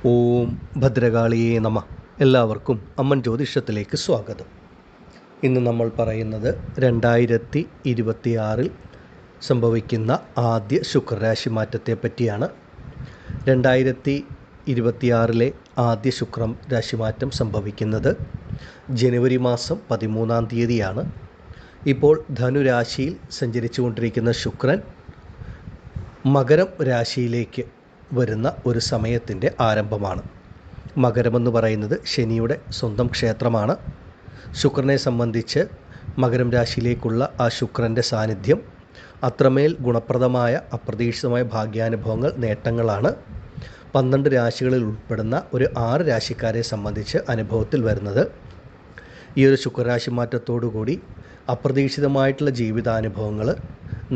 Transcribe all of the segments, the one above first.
ഓം ഭദ്രകാളിയേ നമ. എല്ലാവർക്കും അമ്മൻ ജ്യോതിഷത്തിലേക്ക് സ്വാഗതം. ഇന്ന് നമ്മൾ പറയുന്നത് 2026 സംഭവിക്കുന്ന ആദ്യ ശുക്രരാശി മാറ്റത്തെ പറ്റിയാണ്. 2026 ആദ്യ ശുക്രം രാശിമാറ്റം സംഭവിക്കുന്നത് ജനുവരി മാസം 13 തീയതിയാണ്. ഇപ്പോൾ ധനുരാശിയിൽ സഞ്ചരിച്ചു കൊണ്ടിരിക്കുന്ന ശുക്രൻ മകരം രാശിയിലേക്ക് വരുന്ന ഒരു സമയത്തിൻ്റെ ആരംഭമാണ്. മകരമെന്ന് പറയുന്നത് ശനിയുടെ സ്വന്തം ക്ഷേത്രമാണ്. ശുക്രനെ സംബന്ധിച്ച് മകരം രാശിയിലേക്കുള്ള ആ ശുക്രൻ്റെ സാന്നിധ്യം അത്രമേൽ ഗുണപ്രദമായ അപ്രതീക്ഷിതമായ ഭാഗ്യാനുഭവങ്ങൾ, നേട്ടങ്ങളാണ് 12 രാശികളിൽ ഉൾപ്പെടുന്ന ഒരു 6 രാശിക്കാരെ സംബന്ധിച്ച് അനുഭവത്തിൽ വരുന്നത്. ഈ ഒരു ശുക്രരാശി മാറ്റത്തോടുകൂടി അപ്രതീക്ഷിതമായിട്ടുള്ള ജീവിതാനുഭവങ്ങൾ,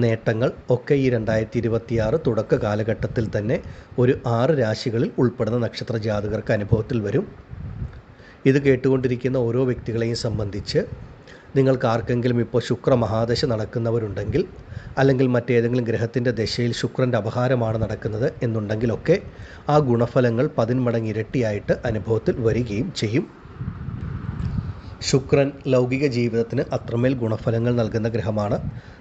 നേട്ടങ്ങൾ ഒക്കെ ഈ 2026 തുടക്ക കാലഘട്ടത്തിൽ തന്നെ ഒരു 6 രാശികളിൽ ഉൾപ്പെടുന്ന നക്ഷത്ര ജാതകർക്ക് അനുഭവത്തിൽ വരും. ഇത് കേട്ടുകൊണ്ടിരിക്കുന്ന ഓരോ വ്യക്തികളെയും സംബന്ധിച്ച് നിങ്ങൾക്ക് ആർക്കെങ്കിലും ഇപ്പോൾ ശുക്ര മഹാദശ നടക്കുന്നവരുണ്ടെങ്കിൽ, അല്ലെങ്കിൽ മറ്റേതെങ്കിലും ഗ്രഹത്തിൻ്റെ ദശയിൽ ശുക്രൻ്റെ അപഹാരമാണ് നടക്കുന്നത് എന്നുണ്ടെങ്കിലൊക്കെ ആ ഗുണഫലങ്ങൾ 10 മടങ്ങ് ഇരട്ടിയായിട്ട് അനുഭവത്തിൽ വരികയും ചെയ്യും. ശുക്രൻ ലൗകിക ജീവിതത്തിന് അത്രമേൽ ഗുണഫലങ്ങൾ നൽകുന്ന ഗ്രഹമാണ്.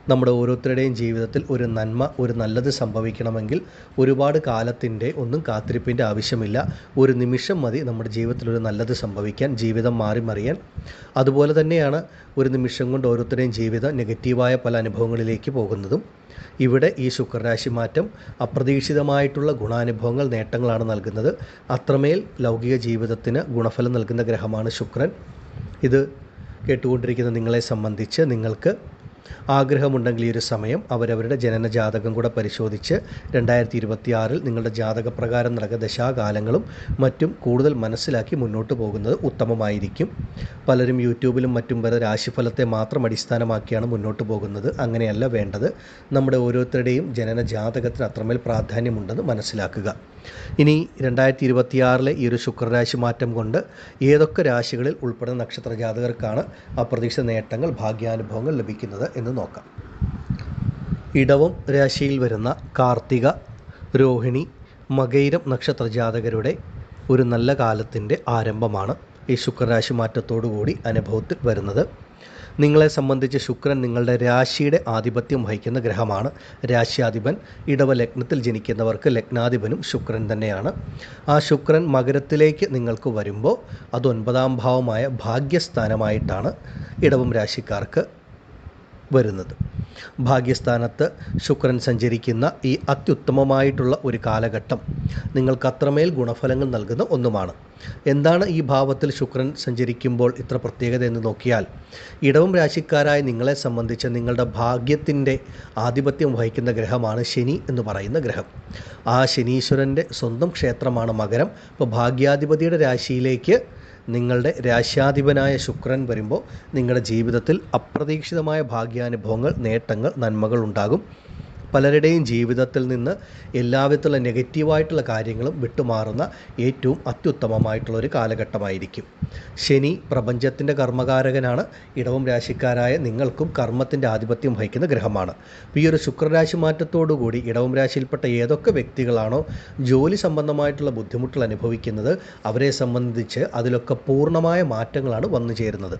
നമ്മുടെ ഓരോരുത്തരുടെയും ജീവിതത്തിൽ ഒരു നന്മ, ഒരു നല്ലത് സംഭവിക്കണമെങ്കിൽ ഒരുപാട് കാലത്തിൻ്റെ ഒന്നും കാത്തിരിപ്പിൻ്റെ ആവശ്യമില്ല. ഒരു നിമിഷം മതി നമ്മുടെ ജീവിതത്തിൽ ഒരു നല്ലത് സംഭവിക്കാൻ, ജീവിതം മാറി മറിയാൻ. അതുപോലെ തന്നെയാണ് ഒരു നിമിഷം കൊണ്ട് ഓരോരുത്തരുടെയും ജീവിതം നെഗറ്റീവായ പല അനുഭവങ്ങളിലേക്ക് പോകുന്നതും. ഇവിടെ ഈ ശുക്രരാശി മാറ്റം അപ്രതീക്ഷിതമായിട്ടുള്ള ഗുണാനുഭവങ്ങൾ, നേട്ടങ്ങളാണ് നൽകുന്നത്. അത്രമേൽ ലൗകിക ജീവിതത്തിന് ഗുണഫലം നൽകുന്ന ഗ്രഹമാണ് ശുക്രൻ. ഇത് കേട്ടുകൊണ്ടിരിക്കുന്ന നിങ്ങളെ സംബന്ധിച്ച് നിങ്ങൾക്ക് ആഗ്രഹമുണ്ടെങ്കിൽ ഈ ഒരു സമയം അവരവരുടെ ജനന ജാതകം കൂടെ പരിശോധിച്ച് 2026 നിങ്ങളുടെ ജാതകപ്രകാരം നടക്കുന്ന ദശാകാലങ്ങളും മറ്റും കൂടുതൽ മനസ്സിലാക്കി മുന്നോട്ട് പോകുന്നത് ഉത്തമമായിരിക്കും. പലരും യൂട്യൂബിലും മറ്റും വരെ രാശിഫലത്തെ മാത്രം അടിസ്ഥാനമാക്കിയാണ് മുന്നോട്ട് പോകുന്നത്. അങ്ങനെയല്ല വേണ്ടത്. നമ്മുടെ ഓരോരുത്തരുടെയും ജനന ജാതകത്തിന് അത്രമേൽ പ്രാധാന്യമുണ്ടെന്ന് മനസ്സിലാക്കുക. ഇനി 2026 ഈ ഒരു ശുക്രരാശി മാറ്റം കൊണ്ട് ഏതൊക്കെ രാശികളിൽ ഉൾപ്പെടുന്ന നക്ഷത്ര ജാതകർക്കാണ് അപ്രതീക്ഷിത നേട്ടങ്ങൾ, ഭാഗ്യാനുഭവങ്ങൾ ലഭിക്കുന്നത് എന്ന് നോക്കാം. ഇടവം രാശിയിൽ വരുന്ന കാർത്തിക, രോഹിണി, മകയിരം നക്ഷത്ര ജാതകരുടെ ഒരു നല്ല കാലത്തിൻ്റെ ആരംഭമാണ് ഈ ശുക്രരാശി മാറ്റത്തോടുകൂടി അനുഭവത്തിൽ വരുന്നത്. നിങ്ങളെ സംബന്ധിച്ച് ശുക്രൻ നിങ്ങളുടെ രാശിയുടെ ആധിപത്യം വഹിക്കുന്ന ഗ്രഹമാണ്. രാശ്യാധിപൻ ഇടവ ലഗ്നത്തിൽ ജനിക്കുന്നവർക്ക് ലഗ്നാധിപനും ശുക്രൻ തന്നെയാണ്. ആ ശുക്രൻ മകരത്തിലേക്ക് നിങ്ങൾക്ക് വരുമ്പോൾ അത് 9ാം ഭാവമായ ഭാഗ്യസ്ഥാനമായിട്ടാണ് ഇടവം രാശിക്കാർക്ക് വരുന്നത്. ഭാഗ്യസ്ഥാനത്ത് ശുക്രൻ സഞ്ചരിക്കുന്ന ഈ അത്യുത്തമമായിട്ടുള്ള ഒരു കാലഘട്ടം നിങ്ങൾക്ക് അത്രമേൽ ഗുണഫലങ്ങൾ നൽകുന്ന ഒന്നുമാണ്. എന്താണ് ഈ ഭാവത്തിൽ ശുക്രൻ സഞ്ചരിക്കുമ്പോൾ ഇത്ര പ്രത്യേകത എന്ന് നോക്കിയാൽ, ഇടവം രാശിക്കാരായ നിങ്ങളെ സംബന്ധിച്ച് നിങ്ങളുടെ ഭാഗ്യത്തിൻ്റെ ആധിപത്യം വഹിക്കുന്ന ഗ്രഹമാണ് ശനി എന്ന് പറയുന്ന ഗ്രഹം. ആ ശനീശ്വരൻ്റെ സ്വന്തം ക്ഷേത്രമാണ് മകരം. അപ്പോൾ ഭാഗ്യാധിപതിയുടെ രാശിയിലേക്ക് നിങ്ങളുടെ രാശ്യാധിപനായ ശുക്രൻ വരുമ്പോൾ നിങ്ങളുടെ ജീവിതത്തിൽ അപ്രതീക്ഷിതമായ ഭാഗ്യാനുഭവങ്ങൾ, നേട്ടങ്ങൾ, നന്മകൾ ഉണ്ടാകും. പലരുടെയും ജീവിതത്തിൽ നിന്ന് എല്ലാവിധത്തിലുള്ള നെഗറ്റീവായിട്ടുള്ള കാര്യങ്ങളും വിട്ടുമാറുന്ന ഏറ്റവും അത്യുത്തമമായിട്ടുള്ള ഒരു കാലഘട്ടമായിരിക്കും. ശനി പ്രപഞ്ചത്തിൻ്റെ കർമ്മകാരകനാണ്. ഇടവം രാശിക്കാരായ നിങ്ങൾക്കും കർമ്മത്തിൻ്റെ ആധിപത്യം വഹിക്കുന്ന ഗ്രഹമാണ്. ഈ ഒരു ശുക്രരാശി മാറ്റത്തോടുകൂടി ഇടവം രാശിയിൽപ്പെട്ട ഏതൊക്കെ വ്യക്തികളാണോ ജോലി സംബന്ധമായിട്ടുള്ള ബുദ്ധിമുട്ടുകൾ അനുഭവിക്കുന്നത്, അവരെ സംബന്ധിച്ച് അതിലൊക്കെ പൂർണ്ണമായ മാറ്റങ്ങളാണ് വന്നു ചേരുന്നത്.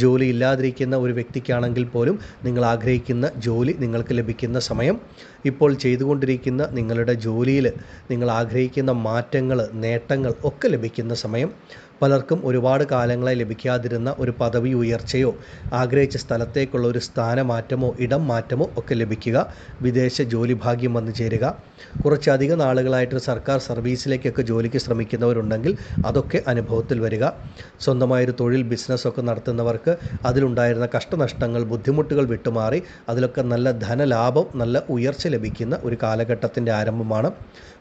ജോലി ഇല്ലാതിരിക്കുന്ന ഒരു വ്യക്തിക്കാണെങ്കിൽ പോലും നിങ്ങൾ ആഗ്രഹിക്കുന്ന ജോലി നിങ്ങൾക്ക് ലഭിക്കുന്ന സമയം, ഇപ്പോൾ ചെയ്തുകൊണ്ടിരിക്കുന്ന നിങ്ങളുടെ ജോലിയിൽ നിങ്ങൾ ആഗ്രഹിക്കുന്ന മാറ്റങ്ങൾ, നേട്ടങ്ങൾ ഒക്കെ ലഭിക്കുന്ന സമയം, പലർക്കും ഒരുപാട് കാലങ്ങളായി ലഭിക്കാതിരുന്ന ഒരു പദവി ഉയർച്ചയോ ആഗ്രഹിച്ച സ്ഥലത്തേക്കുള്ള ഒരു സ്ഥാനമാറ്റമോ ഇടം മാറ്റമോ ഒക്കെ ലഭിക്കുക, വിദേശ ജോലി ഭാഗ്യം വന്നു ചേരുക, കുറച്ചധികം നാളുകളായിട്ട് സർക്കാർ സർവീസിലേക്കൊക്കെ ജോലിക്ക് ശ്രമിക്കുന്നവരുണ്ടെങ്കിൽ അതൊക്കെ അനുഭവത്തിൽ വരിക, സ്വന്തമായൊരു തൊഴിൽ, ബിസിനസ്സൊക്കെ നടത്തുന്നവർക്ക് അതിലുണ്ടായിരുന്ന കഷ്ടനഷ്ടങ്ങൾ, ബുദ്ധിമുട്ടുകൾ വിട്ടുമാറി അതിലൊക്കെ നല്ല ധനലാഭം, നല്ല ഉയർച്ച ലഭിക്കുന്ന ഒരു കാലഘട്ടത്തിൻ്റെ ആരംഭമാണ്.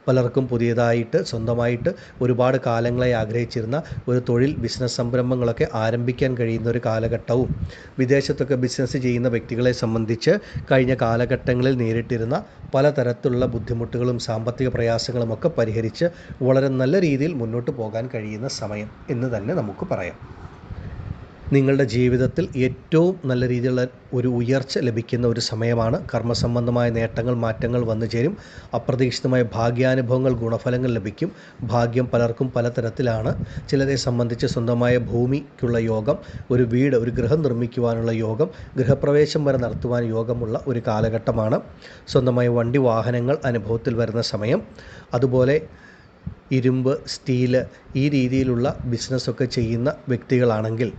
പലർക്കും പുതിയതായിട്ട് സ്വന്തമായിട്ട് ഒരുപാട് കാലങ്ങളായി ആഗ്രഹിച്ചിരുന്ന ഒരു തൊഴിൽ, ബിസിനസ് സംരംഭങ്ങളൊക്കെ ആരംഭിക്കാൻ കഴിയുന്ന ഒരു കാലഘട്ടവും, വിദേശത്തൊക്കെ ബിസിനസ് ചെയ്യുന്ന വ്യക്തികളെ സംബന്ധിച്ച് കഴിഞ്ഞ കാലഘട്ടങ്ങളിൽ നേരിട്ടിരുന്ന പലതരത്തിലുള്ള ബുദ്ധിമുട്ടുകളും സാമ്പത്തിക പ്രയാസങ്ങളുമൊക്കെ പരിഹരിച്ച് വളരെ നല്ല രീതിയിൽ മുന്നോട്ട് പോകാൻ കഴിയുന്ന സമയം എന്ന് തന്നെ നമുക്ക് പറയാം. നിങ്ങളുടെ ജീവിതത്തിൽ ഏറ്റവും നല്ല രീതിയിലുള്ള ഒരു ഉയർച്ച ലഭിക്കുന്ന ഒരു സമയമാണ്. കർമ്മസംബന്ധമായ നേട്ടങ്ങൾ, മാറ്റങ്ങൾ വന്നു ചേരും. അപ്രതീക്ഷിതമായ ഭാഗ്യാനുഭവങ്ങൾ, ഗുണഫലങ്ങൾ ലഭിക്കും. ഭാഗ്യം പലർക്കും പലതരത്തിലാണ്. ചിലരെ സംബന്ധിച്ച് സ്വന്തമായ ഭൂമിക്കുള്ള യോഗം, ഒരു വീട്, ഒരു ഗൃഹം നിർമ്മിക്കുവാനുള്ള യോഗം, ഗൃഹപ്രവേശം വരെ നടത്തുവാൻ യോഗമുള്ള ഒരു കാലഘട്ടമാണ്. സ്വന്തമായ വണ്ടി, വാഹനങ്ങൾ അനുഭവത്തിൽ വരുന്ന സമയം. അതുപോലെ ഇരുമ്പ്, സ്റ്റീല് ഈ രീതിയിലുള്ള ബിസിനസ്സൊക്കെ ചെയ്യുന്ന വ്യക്തികളാണെങ്കിൽ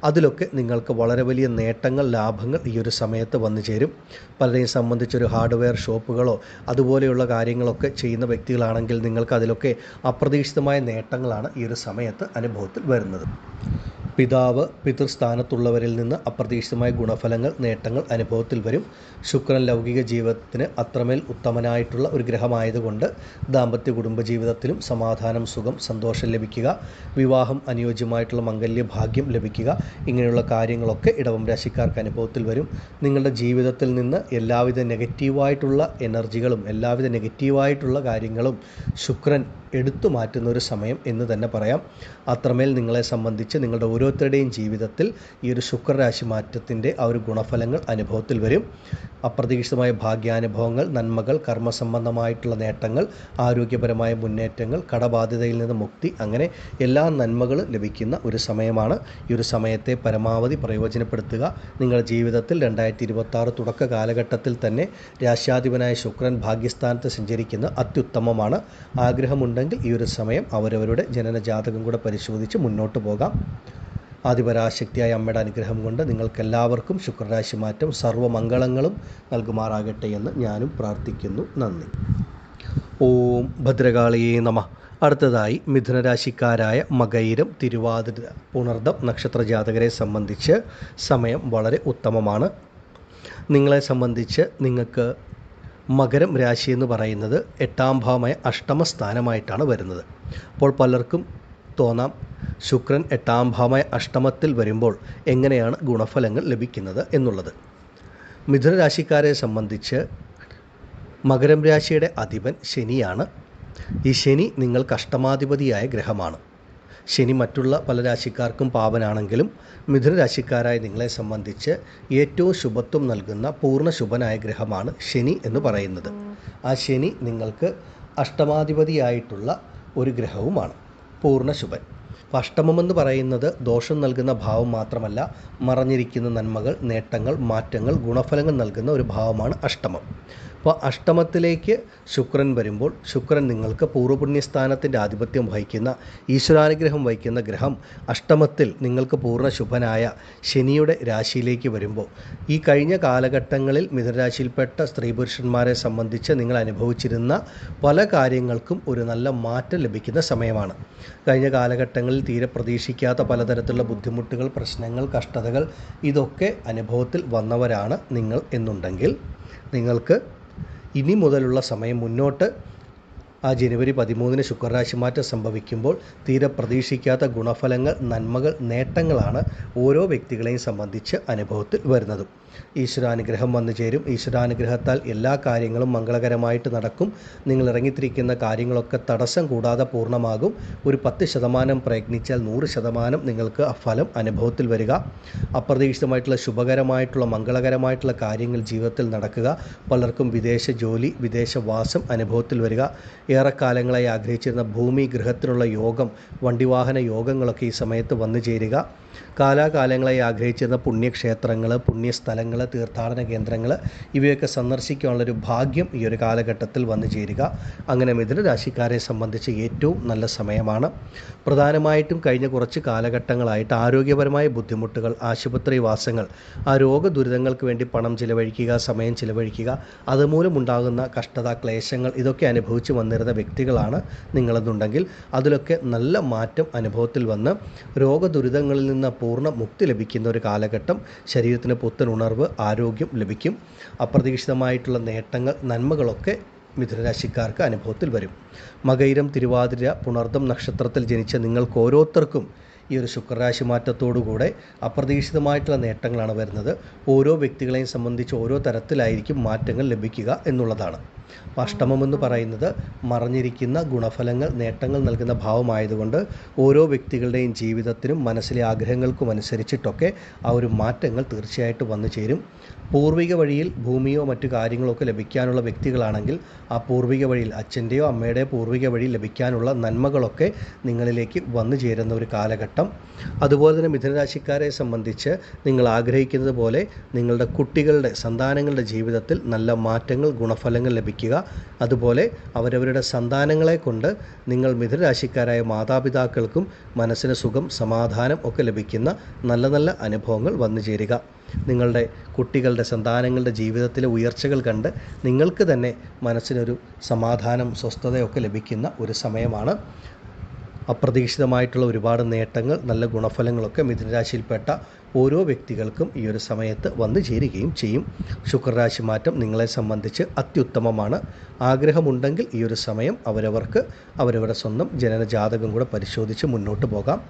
അതിലൊക്കെ നിങ്ങൾക്ക് വളരെ വലിയ നേട്ടങ്ങൾ, ലാഭങ്ങൾ ഈ ഒരു സമയത്ത് വന്നു ചേരും. പലരെയും സംബന്ധിച്ചൊരു ഹാർഡ്വെയർ ഷോപ്പുകളോ അതുപോലെയുള്ള കാര്യങ്ങളൊക്കെ ചെയ്യുന്ന വ്യക്തികളാണെങ്കിൽ നിങ്ങൾക്ക് അതിലൊക്കെ അപ്രതീക്ഷിതമായ നേട്ടങ്ങളാണ് ഈ ഒരു സമയത്ത് അനുഭവത്തിൽ വരുന്നത്. പിതാവ്, പിതൃസ്ഥാനത്തുള്ളവരിൽ നിന്ന് അപ്രതീക്ഷിതമായ ഗുണഫലങ്ങൾ, നേട്ടങ്ങൾ അനുഭവത്തിൽ വരും. ശുക്രൻ ലൗകിക ജീവിതത്തിന് അത്രമേൽ ഉത്തമനായിട്ടുള്ള ഒരു ഗ്രഹമായതുകൊണ്ട് ദാമ്പത്യ കുടുംബജീവിതത്തിലും സമാധാനം, സുഖം, സന്തോഷം ലഭിക്കുക, വിവാഹം അനുയോജ്യമായിട്ടുള്ള മംഗല്യ ഭാഗ്യം ലഭിക്കുക, ഇങ്ങനെയുള്ള കാര്യങ്ങളൊക്കെ ഇടവം രാശിക്കാർക്ക് അനുഭവത്തിൽ വരും. നിങ്ങളുടെ ജീവിതത്തിൽ നിന്ന് എല്ലാവിധ നെഗറ്റീവായിട്ടുള്ള എനർജികളും എല്ലാവിധ നെഗറ്റീവായിട്ടുള്ള കാര്യങ്ങളും ശുക്രൻ എടുത്തു മാറ്റുന്ന ഒരു സമയം എന്ന് തന്നെ പറയാം. അത്രമേൽ നിങ്ങളെ സംബന്ധിച്ച് നിങ്ങളുടെ ഓരോരുത്തരുടെയും ജീവിതത്തിൽ ഈ ഒരു ശുക്രരാശി മാറ്റത്തിൻ്റെ ആ ഒരു ഗുണഫലങ്ങൾ അനുഭവത്തിൽ വരും. അപ്രതീക്ഷിതമായ ഭാഗ്യാനുഭവങ്ങൾ, നന്മകൾ, കർമ്മസംബന്ധമായിട്ടുള്ള നേട്ടങ്ങൾ, ആരോഗ്യപരമായ മുന്നേറ്റങ്ങൾ, കടബാധ്യതയിൽ നിന്ന് മുക്തി, അങ്ങനെ എല്ലാ നന്മകളും ലഭിക്കുന്ന ഒരു സമയമാണ്. ഈ ഒരു സമയത്തെ പരമാവധി പ്രയോജനപ്പെടുത്തുക. നിങ്ങളുടെ ജീവിതത്തിൽ 2026 തുടക്ക കാലഘട്ടത്തിൽ തന്നെ രാശ്യാധിപനായ ശുക്രൻ ഭാഗ്യസ്ഥാനത്ത് സഞ്ചരിക്കുന്ന അത്യുത്തമമാണ്. ആഗ്രഹമുണ്ടെങ്കിൽ ഈ ഒരു സമയം അവരവരുടെ ജനനജാതകം കൂടെ പരിശോധിച്ച് മുന്നോട്ട് പോകാം. ആദിപരാശക്തിയായ അമ്മയുടെ അനുഗ്രഹം കൊണ്ട് നിങ്ങൾക്കെല്ലാവർക്കും ശുക്രരാശി മാറ്റം സർവ്വമംഗളങ്ങളും നൽകുമാറാകട്ടെ എന്ന് ഞാനും പ്രാർത്ഥിക്കുന്നു. നന്ദി. ഓം ഭദ്രകാളിയേ നമഃ. അടുത്തതായി മിഥുനരാശിക്കാരായ മകയിരം, തിരുവാതിര, പുണർദം നക്ഷത്ര ജാതകരെ സംബന്ധിച്ച് സമയം വളരെ ഉത്തമമാണ്. നിങ്ങളെ സംബന്ധിച്ച് നിങ്ങൾക്ക് മകരം രാശി എന്ന് പറയുന്നത് 8ാം ഭാവമായ അഷ്ടമസ്ഥാനമായിട്ടാണ് വരുന്നത്. അപ്പോൾ പലർക്കും തോന്നാം, ശുക്രൻ 8ാം ഭാവമായ അഷ്ടമത്തിൽ വരുമ്പോൾ എങ്ങനെയാണ് ഗുണഫലങ്ങൾ ലഭിക്കുന്നത് എന്നുള്ളത്. മിഥുന രാശിക്കാരെ സംബന്ധിച്ച് മകരം രാശിയുടെ അധിപൻ ശനിയാണ്. ഈ ശനി നിങ്ങൾക്ക് അഷ്ടമാധിപതിയായ ഗ്രഹമാണ്. ശനി മറ്റുള്ള പല രാശിക്കാർക്കും പാവനാണെങ്കിലും മിഥുന രാശിക്കാരായ നിങ്ങളെ സംബന്ധിച്ച് ഏറ്റവും ശുഭത്വം നൽകുന്ന പൂർണ്ണ ശുഭനായ ഗ്രഹമാണ് ശനി എന്ന് പറയുന്നത്. ആ ശനി നിങ്ങൾക്ക് അഷ്ടമാധിപതിയായിട്ടുള്ള ഒരു ഗ്രഹവുമാണ്, പൂർണ്ണ ശുഭൻ. അപ്പോൾ അഷ്ടമമെന്ന് പറയുന്നത് ദോഷം നൽകുന്ന ഭാവം മാത്രമല്ല, മറഞ്ഞിരിക്കുന്ന നന്മകൾ, നേട്ടങ്ങൾ, മാറ്റങ്ങൾ, ഗുണഫലങ്ങൾ നൽകുന്ന ഒരു ഭാവമാണ് അഷ്ടമം. അപ്പോൾ അഷ്ടമത്തിലേക്ക് ശുക്രൻ വരുമ്പോൾ ശുക്രൻ നിങ്ങൾക്ക് പൂർവ്വപുണ്യസ്ഥാനത്തിൻ്റെ ആധിപത്യം വഹിക്കുന്ന, ഈശ്വരാനുഗ്രഹം വഹിക്കുന്ന ഗ്രഹം അഷ്ടമത്തിൽ നിങ്ങൾക്ക് പൂർണ്ണ ശുഭനായ ശനിയുടെ രാശിയിലേക്ക് വരുമ്പോൾ ഈ കഴിഞ്ഞ കാലഘട്ടങ്ങളിൽ മിഥുനരാശിയിൽപ്പെട്ട സ്ത്രീ പുരുഷന്മാരെ സംബന്ധിച്ച് നിങ്ങൾ അനുഭവിച്ചിരുന്ന പല കാര്യങ്ങൾക്കും ഒരു നല്ല മാറ്റം ലഭിക്കുന്ന സമയമാണ്. കഴിഞ്ഞ കാലഘട്ടങ്ങളിൽ തീരെ പ്രതീക്ഷിക്കാത്ത പലതരത്തിലുള്ള ബുദ്ധിമുട്ടുകൾ, പ്രശ്നങ്ങൾ, കഷ്ടതകൾ ഇതൊക്കെ അനുഭവത്തിൽ വന്നവരാണ് നിങ്ങൾ എന്നുണ്ടെങ്കിൽ നിങ്ങൾക്ക് ഇനി മുതലുള്ള സമയം മുന്നോട്ട് ആ ജനുവരി 13 ശുക്രരാശി മാറ്റം സംഭവിക്കുമ്പോൾ തീരെ പ്രതീക്ഷിക്കാത്ത ഗുണഫലങ്ങൾ, നന്മകൾ, നേട്ടങ്ങളാണ് ഓരോ വ്യക്തികളെയും സംബന്ധിച്ച് അനുഭവത്തിൽ വരുന്നതും. ഈശ്വരാനുഗ്രഹം വന്നു ചേരും. ഈശ്വരാനുഗ്രഹത്താൽ എല്ലാ കാര്യങ്ങളും മംഗളകരമായിട്ട് നടക്കും. നിങ്ങൾ ഇറങ്ങിത്തിരിക്കുന്ന കാര്യങ്ങളൊക്കെ തടസ്സം കൂടാതെ പൂർണ്ണമാകും. ഒരു 10% പ്രയത്നിച്ചാൽ 100% നിങ്ങൾക്ക് ആ ഫലം അനുഭവത്തിൽ വരിക. അപ്രതീക്ഷിതമായിട്ടുള്ള ശുഭകരമായിട്ടുള്ള മംഗളകരമായിട്ടുള്ള കാര്യങ്ങൾ ജീവിതത്തിൽ നടക്കുക. പലർക്കും വിദേശ ജോലി, വിദേശവാസം അനുഭവത്തിൽ വരിക. ഏറെക്കാലങ്ങളായി ആഗ്രഹിച്ചിരുന്ന ഭൂമി, ഗൃഹത്തിനുള്ള യോഗം, വണ്ടിവാഹന യോഗങ്ങളൊക്കെ ഈ സമയത്ത് വന്നു ചേരുക. കാലാകാലങ്ങളായി ആഗ്രഹിച്ചിരുന്ന പുണ്യക്ഷേത്രങ്ങൾ, പുണ്യസ്ഥലങ്ങൾ, തീർത്ഥാടന കേന്ദ്രങ്ങൾ ഇവയൊക്കെ സന്ദർശിക്കാനുള്ളൊരു ഭാഗ്യം ഈ ഒരു കാലഘട്ടത്തിൽ വന്നു ചേരുക. അങ്ങനെ മിഥുന രാശിക്കാരെ സംബന്ധിച്ച് ഏറ്റവും നല്ല സമയമാണ്. പ്രധാനമായിട്ടും കഴിഞ്ഞ കുറച്ച് കാലഘട്ടങ്ങളായിട്ട് ആരോഗ്യപരമായ ബുദ്ധിമുട്ടുകൾ, ആശുപത്രിവാസങ്ങൾ, ആ രോഗദുരിതങ്ങൾക്ക് വേണ്ടി പണം ചിലവഴിക്കുക, സമയം ചിലവഴിക്കുക, അതുമൂലമുണ്ടാകുന്ന കഷ്ടത, ക്ലേശങ്ങൾ ഇതൊക്കെ അനുഭവിച്ച് വന്നിരുന്ന വ്യക്തികളാണ് നിങ്ങളെന്നുണ്ടെങ്കിൽ അതിലൊക്കെ നല്ല മാറ്റം അനുഭവത്തിൽ വന്ന് രോഗദുരിതങ്ങളിൽ നിന്ന് പൂർണ്ണ മുക്തി ലഭിക്കുന്ന ഒരു കാലഘട്ടം. ശരീരത്തിന് പുത്തൻ ഉണർവ്, ആരോഗ്യം ലഭിക്കും. അപ്രതീക്ഷിതമായിട്ടുള്ള നേട്ടങ്ങൾ, നന്മകളൊക്കെ മിഥുനരാശിക്കാർക്ക് അനുഭവത്തിൽ വരും. മകയിരം, തിരുവാതിര, പുണർദം നക്ഷത്രത്തിൽ ജനിച്ച നിങ്ങൾക്ക് ഓരോരുത്തർക്കും ഈ ഒരു ശുക്രരാശി മാറ്റത്തോടുകൂടെ അപ്രതീക്ഷിതമായിട്ടുള്ള നേട്ടങ്ങളാണ് വരുന്നത്. ഓരോ വ്യക്തികളെയും സംബന്ധിച്ച് ഓരോ തരത്തിലായിരിക്കും മാറ്റങ്ങൾ ലഭിക്കുക എന്നുള്ളതാണ്. അഷ്ടമമെന്ന് പറയുന്നത് മറഞ്ഞിരിക്കുന്ന ഗുണഫലങ്ങൾ, നേട്ടങ്ങൾ നൽകുന്ന ഭാവമായതുകൊണ്ട് ഓരോ വ്യക്തികളുടെയും ജീവിതത്തിനും മനസ്സിലെ ആഗ്രഹങ്ങൾക്കും അനുസരിച്ചിട്ടൊക്കെ ആ ഒരു മാറ്റങ്ങൾ തീർച്ചയായിട്ടും വന്നു ചേരും. പൂർവിക വഴിയിൽ ഭൂമിയോ മറ്റു കാര്യങ്ങളോ ഒക്കെ ലഭിക്കാനുള്ള വ്യക്തികളാണെങ്കിൽ ആ പൂർവിക വഴിയിൽ അച്ഛൻ്റെയോ അമ്മയുടെയോ പൂർവിക വഴി ലഭിക്കാനുള്ള നന്മകളൊക്കെ നിങ്ങളിലേക്ക് വന്നു ചേരുന്ന ഒരു കാലഘട്ടം. അതുപോലെ തന്നെ മിഥുനരാശിക്കാരെ സംബന്ധിച്ച് നിങ്ങൾ ആഗ്രഹിക്കുന്നത് പോലെ നിങ്ങളുടെ കുട്ടികളുടെ, സന്താനങ്ങളുടെ ജീവിതത്തിൽ നല്ല മാറ്റങ്ങൾ, ഗുണഫലങ്ങൾ ലഭിക്കുക. അതുപോലെ അവരവരുടെ സന്താനങ്ങളെ കൊണ്ട് നിങ്ങൾ മിഥുനരാശിക്കാരായ മാതാപിതാക്കൾക്കും മനസ്സിന് സുഖം, സമാധാനം ഒക്കെ ലഭിക്കുന്ന നല്ല നല്ല അനുഭവങ്ങൾ വന്നു ചേരുക. നിങ്ങളുടെ കുട്ടികളുടെ, സന്താനങ്ങളുടെ ജീവിതത്തിലെ ഉയർച്ചകൾ കണ്ട് നിങ്ങൾക്ക് തന്നെ മനസ്സിനൊരു സമാധാനം, സ്വസ്ഥതയൊക്കെ ലഭിക്കുന്ന ഒരു സമയമാണ്. അപ്രതീക്ഷിതമായിട്ടുള്ള ഒരുപാട് നേട്ടങ്ങൾ, നല്ല ഗുണഫലങ്ങളൊക്കെ മിഥുനരാശിയിൽപ്പെട്ട ഓരോ വ്യക്തികൾക്കും ഈ ഒരു സമയത്ത് വന്നു ചേരുകയും ചെയ്യും. ശുക്രരാശി മാറ്റം നിങ്ങളെ സംബന്ധിച്ച് അത്യുത്തമമാണ്. ആഗ്രഹമുണ്ടെങ്കിൽ ഈ ഒരു സമയം അവരവരുടെ സ്വന്തം ജനന ജാതകം കൂടെ പരിശോധിച്ച് മുന്നോട്ട് പോകാം.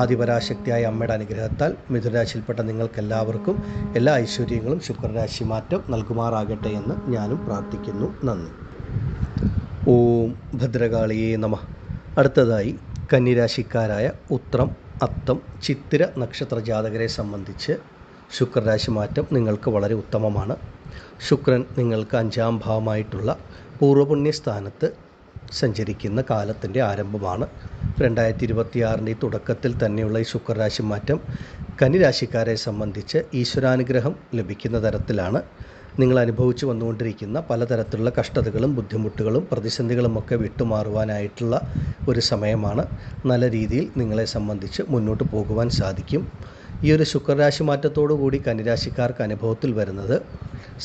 ആദിപരാശക്തിയായ അമ്മയുടെ അനുഗ്രഹത്താൽ മിഥുനരാശിയിൽപ്പെട്ട നിങ്ങൾക്കെല്ലാവർക്കും എല്ലാ ഐശ്വര്യങ്ങളും ശുക്രരാശി മാറ്റം നൽകുമാറാകട്ടെ എന്ന് ഞാനും പ്രാർത്ഥിക്കുന്നു. നന്ദി. ഓം ഭദ്രകാളിയേ നമഃ. അടുത്തതായി കന്നിരാശിക്കാരായ ഉത്രം, അത്തം, ചിത്തിര നക്ഷത്ര ജാതകരെ സംബന്ധിച്ച് ശുക്രരാശി മാറ്റം നിങ്ങൾക്ക് വളരെ ഉത്തമമാണ്. ശുക്രൻ നിങ്ങൾക്ക് 5-ാം ഭാവമായിട്ടുള്ള പൂർവ്വപുണ്യസ്ഥാനത്ത് സഞ്ചരിക്കുന്ന കാലത്തിൻ്റെ ആരംഭമാണ്. 2026 തുടക്കത്തിൽ തന്നെയുള്ള ഈ ശുക്രരാശി മാറ്റം കന്നിരാശിക്കാരെ സംബന്ധിച്ച് ഈശ്വരാനുഗ്രഹം ലഭിക്കുന്ന തരത്തിലാണ്. നിങ്ങൾ അനുഭവിച്ചു വന്നുകൊണ്ടിരിക്കുന്ന പലതരത്തിലുള്ള കഷ്ടതകളും ബുദ്ധിമുട്ടുകളും പ്രതിസന്ധികളുമൊക്കെ വിട്ടുമാറുവാനായിട്ടുള്ള ഒരു സമയമാണ്. നല്ല രീതിയിൽ നിങ്ങളെ സംബന്ധിച്ച് മുന്നോട്ട് പോകുവാൻ സാധിക്കും. ഈ ഒരു ശുക്രരാശി മാറ്റത്തോടു കൂടി കന്നിരാശിക്കാർക്ക് അനുഭവത്തിൽ വരുന്നത്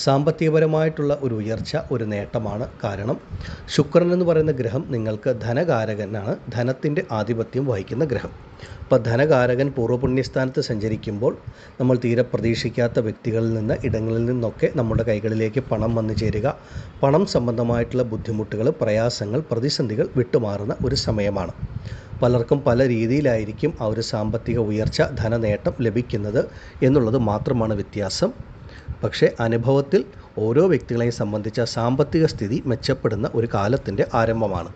സാമ്പത്തികപരമായിട്ടുള്ള ഒരു ഉയർച്ച, ഒരു നേട്ടമാണ്. കാരണം ശുക്രൻ എന്ന് പറയുന്ന ഗ്രഹം നിങ്ങൾക്ക് ധനകാരകനാണ്, ധനത്തിൻ്റെ ആധിപത്യം വഹിക്കുന്ന ഗ്രഹം. അപ്പോൾ ധനകാരകൻ പൂർവ്വപുണ്യസ്ഥാനത്ത് സഞ്ചരിക്കുമ്പോൾ നമ്മൾ തീരെ പ്രതീക്ഷിക്കാത്ത വ്യക്തികളിൽ നിന്ന്, ഇടങ്ങളിൽ നിന്നൊക്കെ നമ്മുടെ കൈകളിലേക്ക് പണം വന്നു ചേരുക, പണം സംബന്ധമായിട്ടുള്ള ബുദ്ധിമുട്ടുകൾ, പ്രയാസങ്ങൾ, പ്രതിസന്ധികൾ വിട്ടുമാറുന്ന ഒരു സമയമാണ്. പലർക്കും പല രീതിയിലായിരിക്കും ആ ഒരു സാമ്പത്തിക ഉയർച്ച, ധനനേട്ടം ലഭിക്കുന്നത് എന്നുള്ളത് മാത്രമാണ് വ്യത്യാസം. പക്ഷേ അനുഭവത്തിൽ ഓരോ വ്യക്തികളെയും സംബന്ധിച്ച സാമ്പത്തിക സ്ഥിതി മെച്ചപ്പെടുന്ന ഒരു കാലത്തിൻ്റെ ആരംഭമാണ്.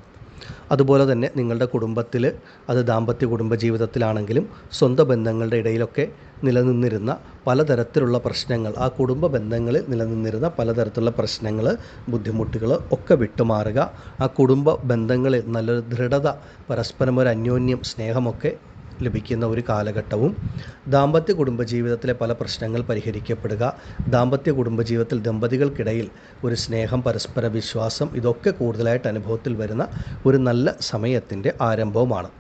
അതുപോലെ തന്നെ നിങ്ങളുടെ കുടുംബത്തിൽ, അത് ദാമ്പത്യ കുടുംബജീവിതത്തിലാണെങ്കിലും സ്വന്തം ബന്ധങ്ങളുടെ ഇടയിലൊക്കെ നിലനിന്നിരുന്ന പലതരത്തിലുള്ള പ്രശ്നങ്ങൾ, ആ കുടുംബ ബന്ധങ്ങളിൽ നിലനിന്നിരുന്ന പലതരത്തിലുള്ള പ്രശ്നങ്ങൾ, ബുദ്ധിമുട്ടുകൾ ഒക്കെ വിട്ടുമാറുക. ആ കുടുംബ ബന്ധങ്ങളിൽ നല്ലൊരു ദൃഢത, പരസ്പരം ഒരു അന്യോന്യം, സ്നേഹമൊക്കെ ലഭിക്കുന്ന ഒരു കാലഘട്ടവും, ദാമ്പത്യ കുടുംബജീവിതത്തിലെ പല പ്രശ്നങ്ങൾ പരിഹരിക്കപ്പെടുക, ദാമ്പത്യ കുടുംബജീവിതത്തിൽ ദമ്പതികൾക്കിടയിൽ ഒരു സ്നേഹം, പരസ്പര വിശ്വാസം, ഇതൊക്കെ കൂടുതലായിട്ട് അനുഭവത്തിൽ വരുന്ന ഒരു നല്ല സമയത്തിൻ്റെ ആരംഭവുമാണ്.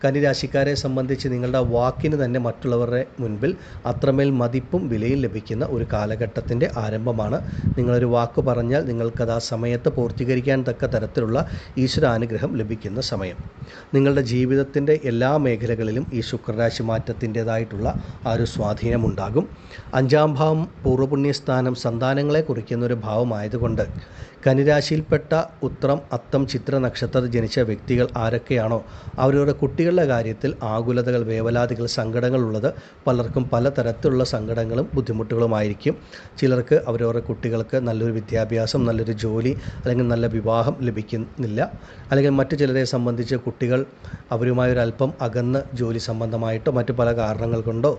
കന്നിരാശിക്കാരെ സംബന്ധിച്ച് നിങ്ങളുടെ വാക്കിന് തന്നെ മറ്റുള്ളവരുടെ മുൻപിൽ അത്രമേൽ മതിപ്പും വിലയും ലഭിക്കുന്ന ഒരു കാലഘട്ടത്തിൻ്റെ ആരംഭമാണ്. നിങ്ങളൊരു വാക്ക് പറഞ്ഞാൽ നിങ്ങൾക്കത് ആ സമയത്ത് പൂർത്തീകരിക്കാൻ തക്ക തരത്തിലുള്ള ഈശ്വരാനുഗ്രഹം ലഭിക്കുന്ന സമയം. നിങ്ങളുടെ ജീവിതത്തിൻ്റെ എല്ലാ മേഖലകളിലും ഈ ശുക്രരാശി മാറ്റത്തിൻ്റേതായിട്ടുള്ള ആ ഒരു സ്വാധീനമുണ്ടാകും. 5-ാം ഭാവം പൂർവ്വപുണ്യസ്ഥാനം സന്താനങ്ങളെ കുറിക്കുന്ന ഒരു ഭാവമായതുകൊണ്ട് കന്നിരാശിയിൽപ്പെട്ട ഉത്രം, അത്തം, ചിത്ര നക്ഷത്രത്തിൽ ജനിച്ച വ്യക്തികൾ ആരൊക്കെയാണോ അവരവരുടെ കുട്ടികളുടെ കാര്യത്തിൽ ആകുലതകൾ, വേവലാതികൾ, സങ്കടങ്ങളുള്ളത് പലർക്കും പലതരത്തിലുള്ള സങ്കടങ്ങളും ബുദ്ധിമുട്ടുകളുമായിരിക്കും. ചിലർക്ക് അവരവരുടെ കുട്ടികൾക്ക് നല്ലൊരു വിദ്യാഭ്യാസം, നല്ലൊരു ജോലി അല്ലെങ്കിൽ നല്ല വിവാഹം ലഭിക്കുന്നില്ല. അല്ലെങ്കിൽ മറ്റു ചിലരെ സംബന്ധിച്ച് കുട്ടികൾ അവരുമായൊരല്പം അകന്ന് ജോലി സംബന്ധമായിട്ടോ മറ്റു പല കാരണങ്ങൾ കൊണ്ടോ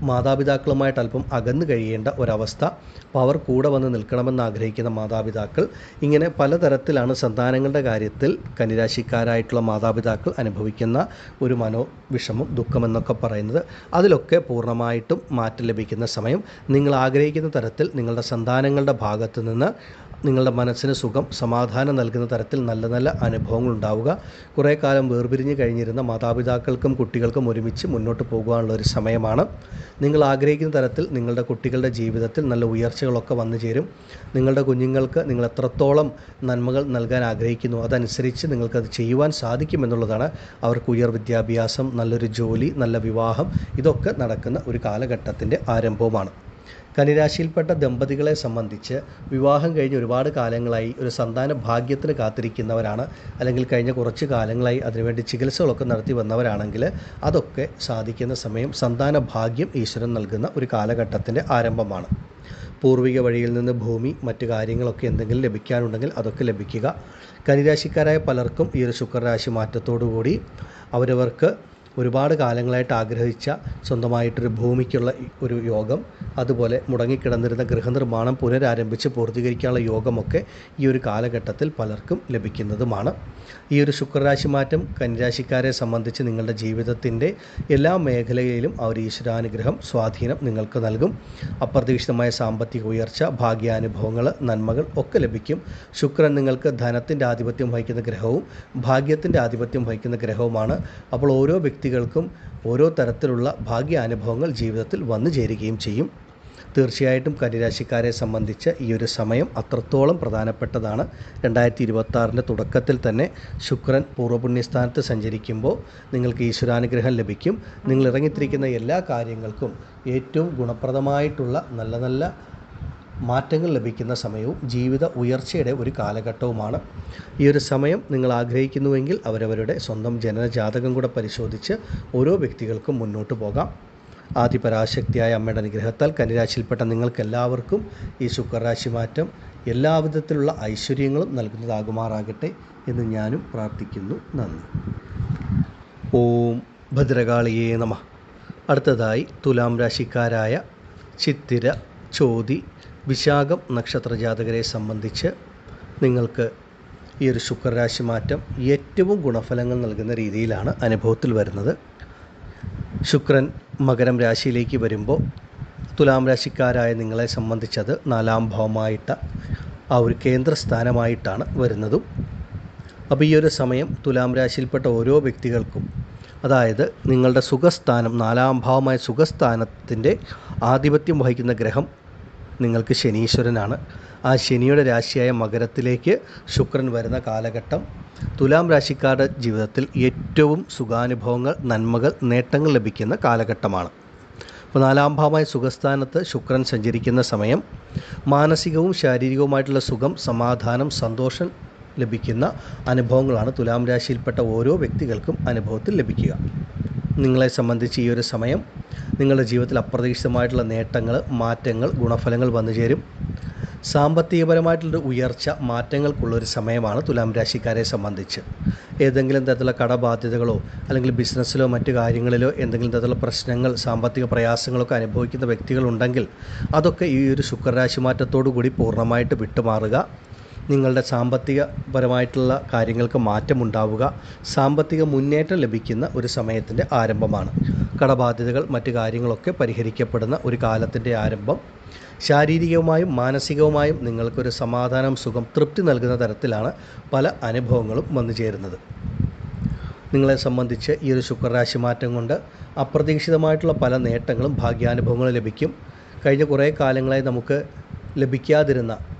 മാതാപിതാക്കളുമായിട്ട് അല്പം അകന്ന് കഴിയേണ്ട ഒരവസ്ഥ. അപ്പോൾ അവർ കൂടെ വന്ന് നിൽക്കണമെന്ന് ആഗ്രഹിക്കുന്ന മാതാപിതാക്കൾ, ഇങ്ങനെ പലതരത്തിലാണ് സന്താനങ്ങളുടെ കാര്യത്തിൽ കന്നിരാശിക്കാരായിട്ടുള്ള മാതാപിതാക്കൾ അനുഭവിക്കുന്ന ഒരു മനോവിഷമം, ദുഃഖമെന്നൊക്കെ പറയുന്നത്. അതിലൊക്കെ പൂർണ്ണമായിട്ടും മാറ്റം ലഭിക്കുന്ന സമയം. നിങ്ങൾ ആഗ്രഹിക്കുന്ന തരത്തിൽ നിങ്ങളുടെ സന്താനങ്ങളുടെ ഭാഗത്തു നിന്ന് നിങ്ങളുടെ മനസ്സിന് സുഖം, സമാധാനം നൽകുന്ന തരത്തിൽ നല്ല നല്ല അനുഭവങ്ങൾ ഉണ്ടാവുക. കുറേ കാലം വേർപിരിഞ്ഞ് കഴിഞ്ഞിരുന്ന മാതാപിതാക്കൾക്കും കുട്ടികൾക്കും ഒരുമിച്ച് മുന്നോട്ട് പോകുവാനുള്ള ഒരു സമയമാണ്. നിങ്ങൾ ആഗ്രഹിക്കുന്ന തരത്തിൽ നിങ്ങളുടെ കുട്ടികളുടെ ജീവിതത്തിൽ നല്ല ഉയർച്ചകളൊക്കെ വന്നു ചേരും. നിങ്ങളുടെ കുഞ്ഞുങ്ങൾക്ക് നിങ്ങൾ എത്രത്തോളം നന്മകൾ നൽകാൻ ആഗ്രഹിക്കുന്നു അതനുസരിച്ച് നിങ്ങൾക്കത് ചെയ്യുവാൻ സാധിക്കുമെന്നുള്ളതാണ്. അവർക്ക് ഉയർ വിദ്യാഭ്യാസം, നല്ലൊരു ജോലി, നല്ല വിവാഹം, ഇതൊക്കെ നടക്കുന്ന ഒരു കാലഘട്ടത്തിൻ്റെ ആരംഭവുമാണ്. കന്നിരാശിയിൽപ്പെട്ട ദമ്പതികളെ സംബന്ധിച്ച് വിവാഹം കഴിഞ്ഞ് ഒരുപാട് കാലങ്ങളായി ഒരു സന്താന ഭാഗ്യത്തിന് കാത്തിരിക്കുന്നവരാണ്, അല്ലെങ്കിൽ കഴിഞ്ഞ കുറച്ച് കാലങ്ങളായി അതിനുവേണ്ടി ചികിത്സകളൊക്കെ നടത്തി വന്നവരാണെങ്കിൽ അതൊക്കെ സാധിക്കുന്ന സമയം. സന്താന ഭാഗ്യം ഈശ്വരൻ നൽകുന്ന ഒരു കാലഘട്ടത്തിൻ്റെ ആരംഭമാണ്. പൂർവിക വഴിയിൽ നിന്ന് ഭൂമി, മറ്റു കാര്യങ്ങളൊക്കെ എന്തെങ്കിലും ലഭിക്കാനുണ്ടെങ്കിൽ അതൊക്കെ ലഭിക്കുക. കന്നിരാശിക്കാരായ പലർക്കും ഈ ഒരു ശുക്രരാശി മാറ്റത്തോടുകൂടി അവരവർക്ക് ഒരുപാട് കാലങ്ങളായിട്ട് ആഗ്രഹിച്ച സ്വന്തമായിട്ടൊരു ഭൂമിക്കുള്ള ഒരു യോഗം, അതുപോലെ മുടങ്ങിക്കിടന്നിരുന്ന ഗൃഹനിർമ്മാണം പുനരാരംഭിച്ച് പൂർത്തീകരിക്കാനുള്ള യോഗമൊക്കെ ഈ ഒരു കാലഘട്ടത്തിൽ പലർക്കും ലഭിക്കുന്നതുമാണ്. ഈ ഒരു ശുക്രരാശി മാറ്റം കന്നിരാശിക്കാരെ സംബന്ധിച്ച് നിങ്ങളുടെ ജീവിതത്തിൻ്റെ എല്ലാ മേഖലയിലും ആ ഒരു ഈശ്വരാനുഗ്രഹം, സ്വാധീനം നിങ്ങൾക്ക് നൽകും. അപ്രതീക്ഷിതമായ സാമ്പത്തിക ഉയർച്ച, ഭാഗ്യാനുഭവങ്ങൾ, നന്മകൾ ഒക്കെ ലഭിക്കും. ശുക്രൻ നിങ്ങൾക്ക് ധനത്തിൻ്റെ ആധിപത്യം വഹിക്കുന്ന ഗ്രഹവും ഭാഗ്യത്തിൻ്റെ ആധിപത്യം വഹിക്കുന്ന ഗ്രഹവുമാണ്. അപ്പോൾ ഓരോ വ്യക്തികൾക്കും ഓരോ തരത്തിലുള്ള ഭാഗ്യാനുഭവങ്ങൾ ജീവിതത്തിൽ വന്നു ചേരുകയും ചെയ്യും. തീർച്ചയായിട്ടും കന്നിരാശിക്കാരെ സംബന്ധിച്ച് ഈ ഒരു സമയം അത്രത്തോളം പ്രധാനപ്പെട്ടതാണ്. 2026 തുടക്കത്തിൽ തന്നെ ശുക്രൻ പൂർവ്വപുണ്യസ്ഥാനത്ത് സഞ്ചരിക്കുമ്പോൾ നിങ്ങൾക്ക് ഈശ്വരാനുഗ്രഹം ലഭിക്കും. നിങ്ങൾ ഇറങ്ങിത്തിരിക്കുന്ന എല്ലാ കാര്യങ്ങൾക്കും ഏറ്റവും ഗുണപ്രദമായിട്ടുള്ള നല്ല നല്ല മാറ്റങ്ങൾ ലഭിക്കുന്ന സമയവും ജീവിത ഉയർച്ചയുടെ ഒരു കാലഘട്ടവുമാണ്. ഈ ഒരു സമയം നിങ്ങൾ ആഗ്രഹിക്കുന്നുവെങ്കിൽ അവരവരുടെ സ്വന്തം ജനനജാതകം കൂടെ പരിശോധിച്ച് ഓരോ വ്യക്തികൾക്കും മുന്നോട്ട് പോകാം. ആദിപരാശക്തിയായ അമ്മയുടെ അനുഗ്രഹത്താൽ കന്നിരാശിയിൽപ്പെട്ട നിങ്ങൾക്കെല്ലാവർക്കും ഈ ശുക്രരാശി മാറ്റം എല്ലാവിധത്തിലുള്ള ഐശ്വര്യങ്ങളും നൽകുന്നതാകുമാറാകട്ടെ എന്ന് ഞാനും പ്രാർത്ഥിക്കുന്നു. നന്ദി. ഓം ഭദ്രകാളിയേ നമഃ. അടുത്തതായി തുലാം രാശിക്കാരായ ചിത്തിര, ചോതി, വിശാഖം നക്ഷത്ര ജാതകരെ സംബന്ധിച്ച് നിങ്ങൾക്ക് ഈ ഒരു ശുക്രരാശി മാറ്റം ഏറ്റവും ഗുണഫലങ്ങൾ നൽകുന്ന രീതിയിലാണ് അനുഭവത്തിൽ വരുന്നത്. ശുക്രൻ മകരം രാശിയിലേക്ക് വരുമ്പോൾ തുലാം രാശിക്കാരായ നിങ്ങളെ സംബന്ധിച്ചത് 4ാം ഭാവമായിട്ട് ആ ഒരു കേന്ദ്രസ്ഥാനമായിട്ടാണ് വരുന്നതും. അപ്പോൾ ഈ ഒരു സമയം തുലാം രാശിയിൽപ്പെട്ട ഓരോ വ്യക്തികൾക്കും, അതായത് നിങ്ങളുടെ സുഖസ്ഥാനം, 4ാം ഭാവമായ സുഖസ്ഥാനത്തിൻ്റെ ആധിപത്യം വഹിക്കുന്ന ഗ്രഹം നിങ്ങൾക്ക് ശനീശ്വരനാണ്. ആ ശനിയുടെ രാശിയായ മകരത്തിലേക്ക് ശുക്രൻ വരുന്ന കാലഘട്ടം തുലാം രാശിക്കാരുടെ ജീവിതത്തിൽ ഏറ്റവും സുഖാനുഭവങ്ങൾ, നന്മകൾ, നേട്ടങ്ങൾ ലഭിക്കുന്ന കാലഘട്ടമാണ്. അപ്പോൾ 4ാം ഭാവമായ സുഖസ്ഥാനത്ത് ശുക്രൻ സഞ്ചരിക്കുന്ന സമയം മാനസികവും ശാരീരികവുമായിട്ടുള്ള സുഖം, സമാധാനം, സന്തോഷം ലഭിക്കുന്ന അനുഭവങ്ങളാണ് തുലാം രാശിയിൽപ്പെട്ട ഓരോ വ്യക്തികൾക്കും അനുഭവത്തിൽ ലഭിക്കുക. നിങ്ങളെ സംബന്ധിച്ച് ഈ ഒരു സമയം നിങ്ങളുടെ ജീവിതത്തിൽ അപ്രതീക്ഷിതമായിട്ടുള്ള നേട്ടങ്ങൾ, മാറ്റങ്ങൾ, ഗുണഫലങ്ങൾ വന്നു ചേരും. സാമ്പത്തികപരമായിട്ടുള്ളൊരു ഉയർച്ച, മാറ്റങ്ങൾക്കുള്ളൊരു സമയമാണ് തുലാം രാശിക്കാരെ സംബന്ധിച്ച്. ഏതെങ്കിലും തരത്തിലുള്ള കടബാധ്യതകളോ അല്ലെങ്കിൽ ബിസിനസ്സിലോ മറ്റു കാര്യങ്ങളിലോ എന്തെങ്കിലും തരത്തിലുള്ള പ്രശ്നങ്ങൾ, സാമ്പത്തിക പ്രയാസങ്ങളൊക്കെ അനുഭവിക്കുന്ന വ്യക്തികളുണ്ടെങ്കിൽ അതൊക്കെ ഈ ഒരു ശുക്രരാശി മാറ്റത്തോടു കൂടി പൂർണ്ണമായിട്ട് വിട്ടുമാറുക. നിങ്ങളുടെ സാമ്പത്തികപരമായിട്ടുള്ള കാര്യങ്ങൾക്ക് മാറ്റമുണ്ടാവുക, സാമ്പത്തിക മുന്നേറ്റം ലഭിക്കുന്ന ഒരു സമയത്തിൻ്റെ ആരംഭമാണ്. കടബാധ്യതകൾ, മറ്റു കാര്യങ്ങളൊക്കെ പരിഹരിക്കപ്പെടുന്ന ഒരു കാലത്തിൻ്റെ ആരംഭം. ശാരീരികവുമായും മാനസികവുമായും നിങ്ങൾക്കൊരു സമാധാനം, സുഖം, തൃപ്തി നൽകുന്ന തരത്തിലാണ് പല അനുഭവങ്ങളും വന്നു ചേരുന്നത്. നിങ്ങളെ സംബന്ധിച്ച് ഈ ഒരു ശുക്രരാശി മാറ്റം കൊണ്ട് അപ്രതീക്ഷിതമായിട്ടുള്ള പല നേട്ടങ്ങളും ഭാഗ്യാനുഭവങ്ങളും ലഭിക്കും. കഴിഞ്ഞ കുറേ കാലങ്ങളായി നമുക്ക് ലഭിക്കാതിരുന്ന,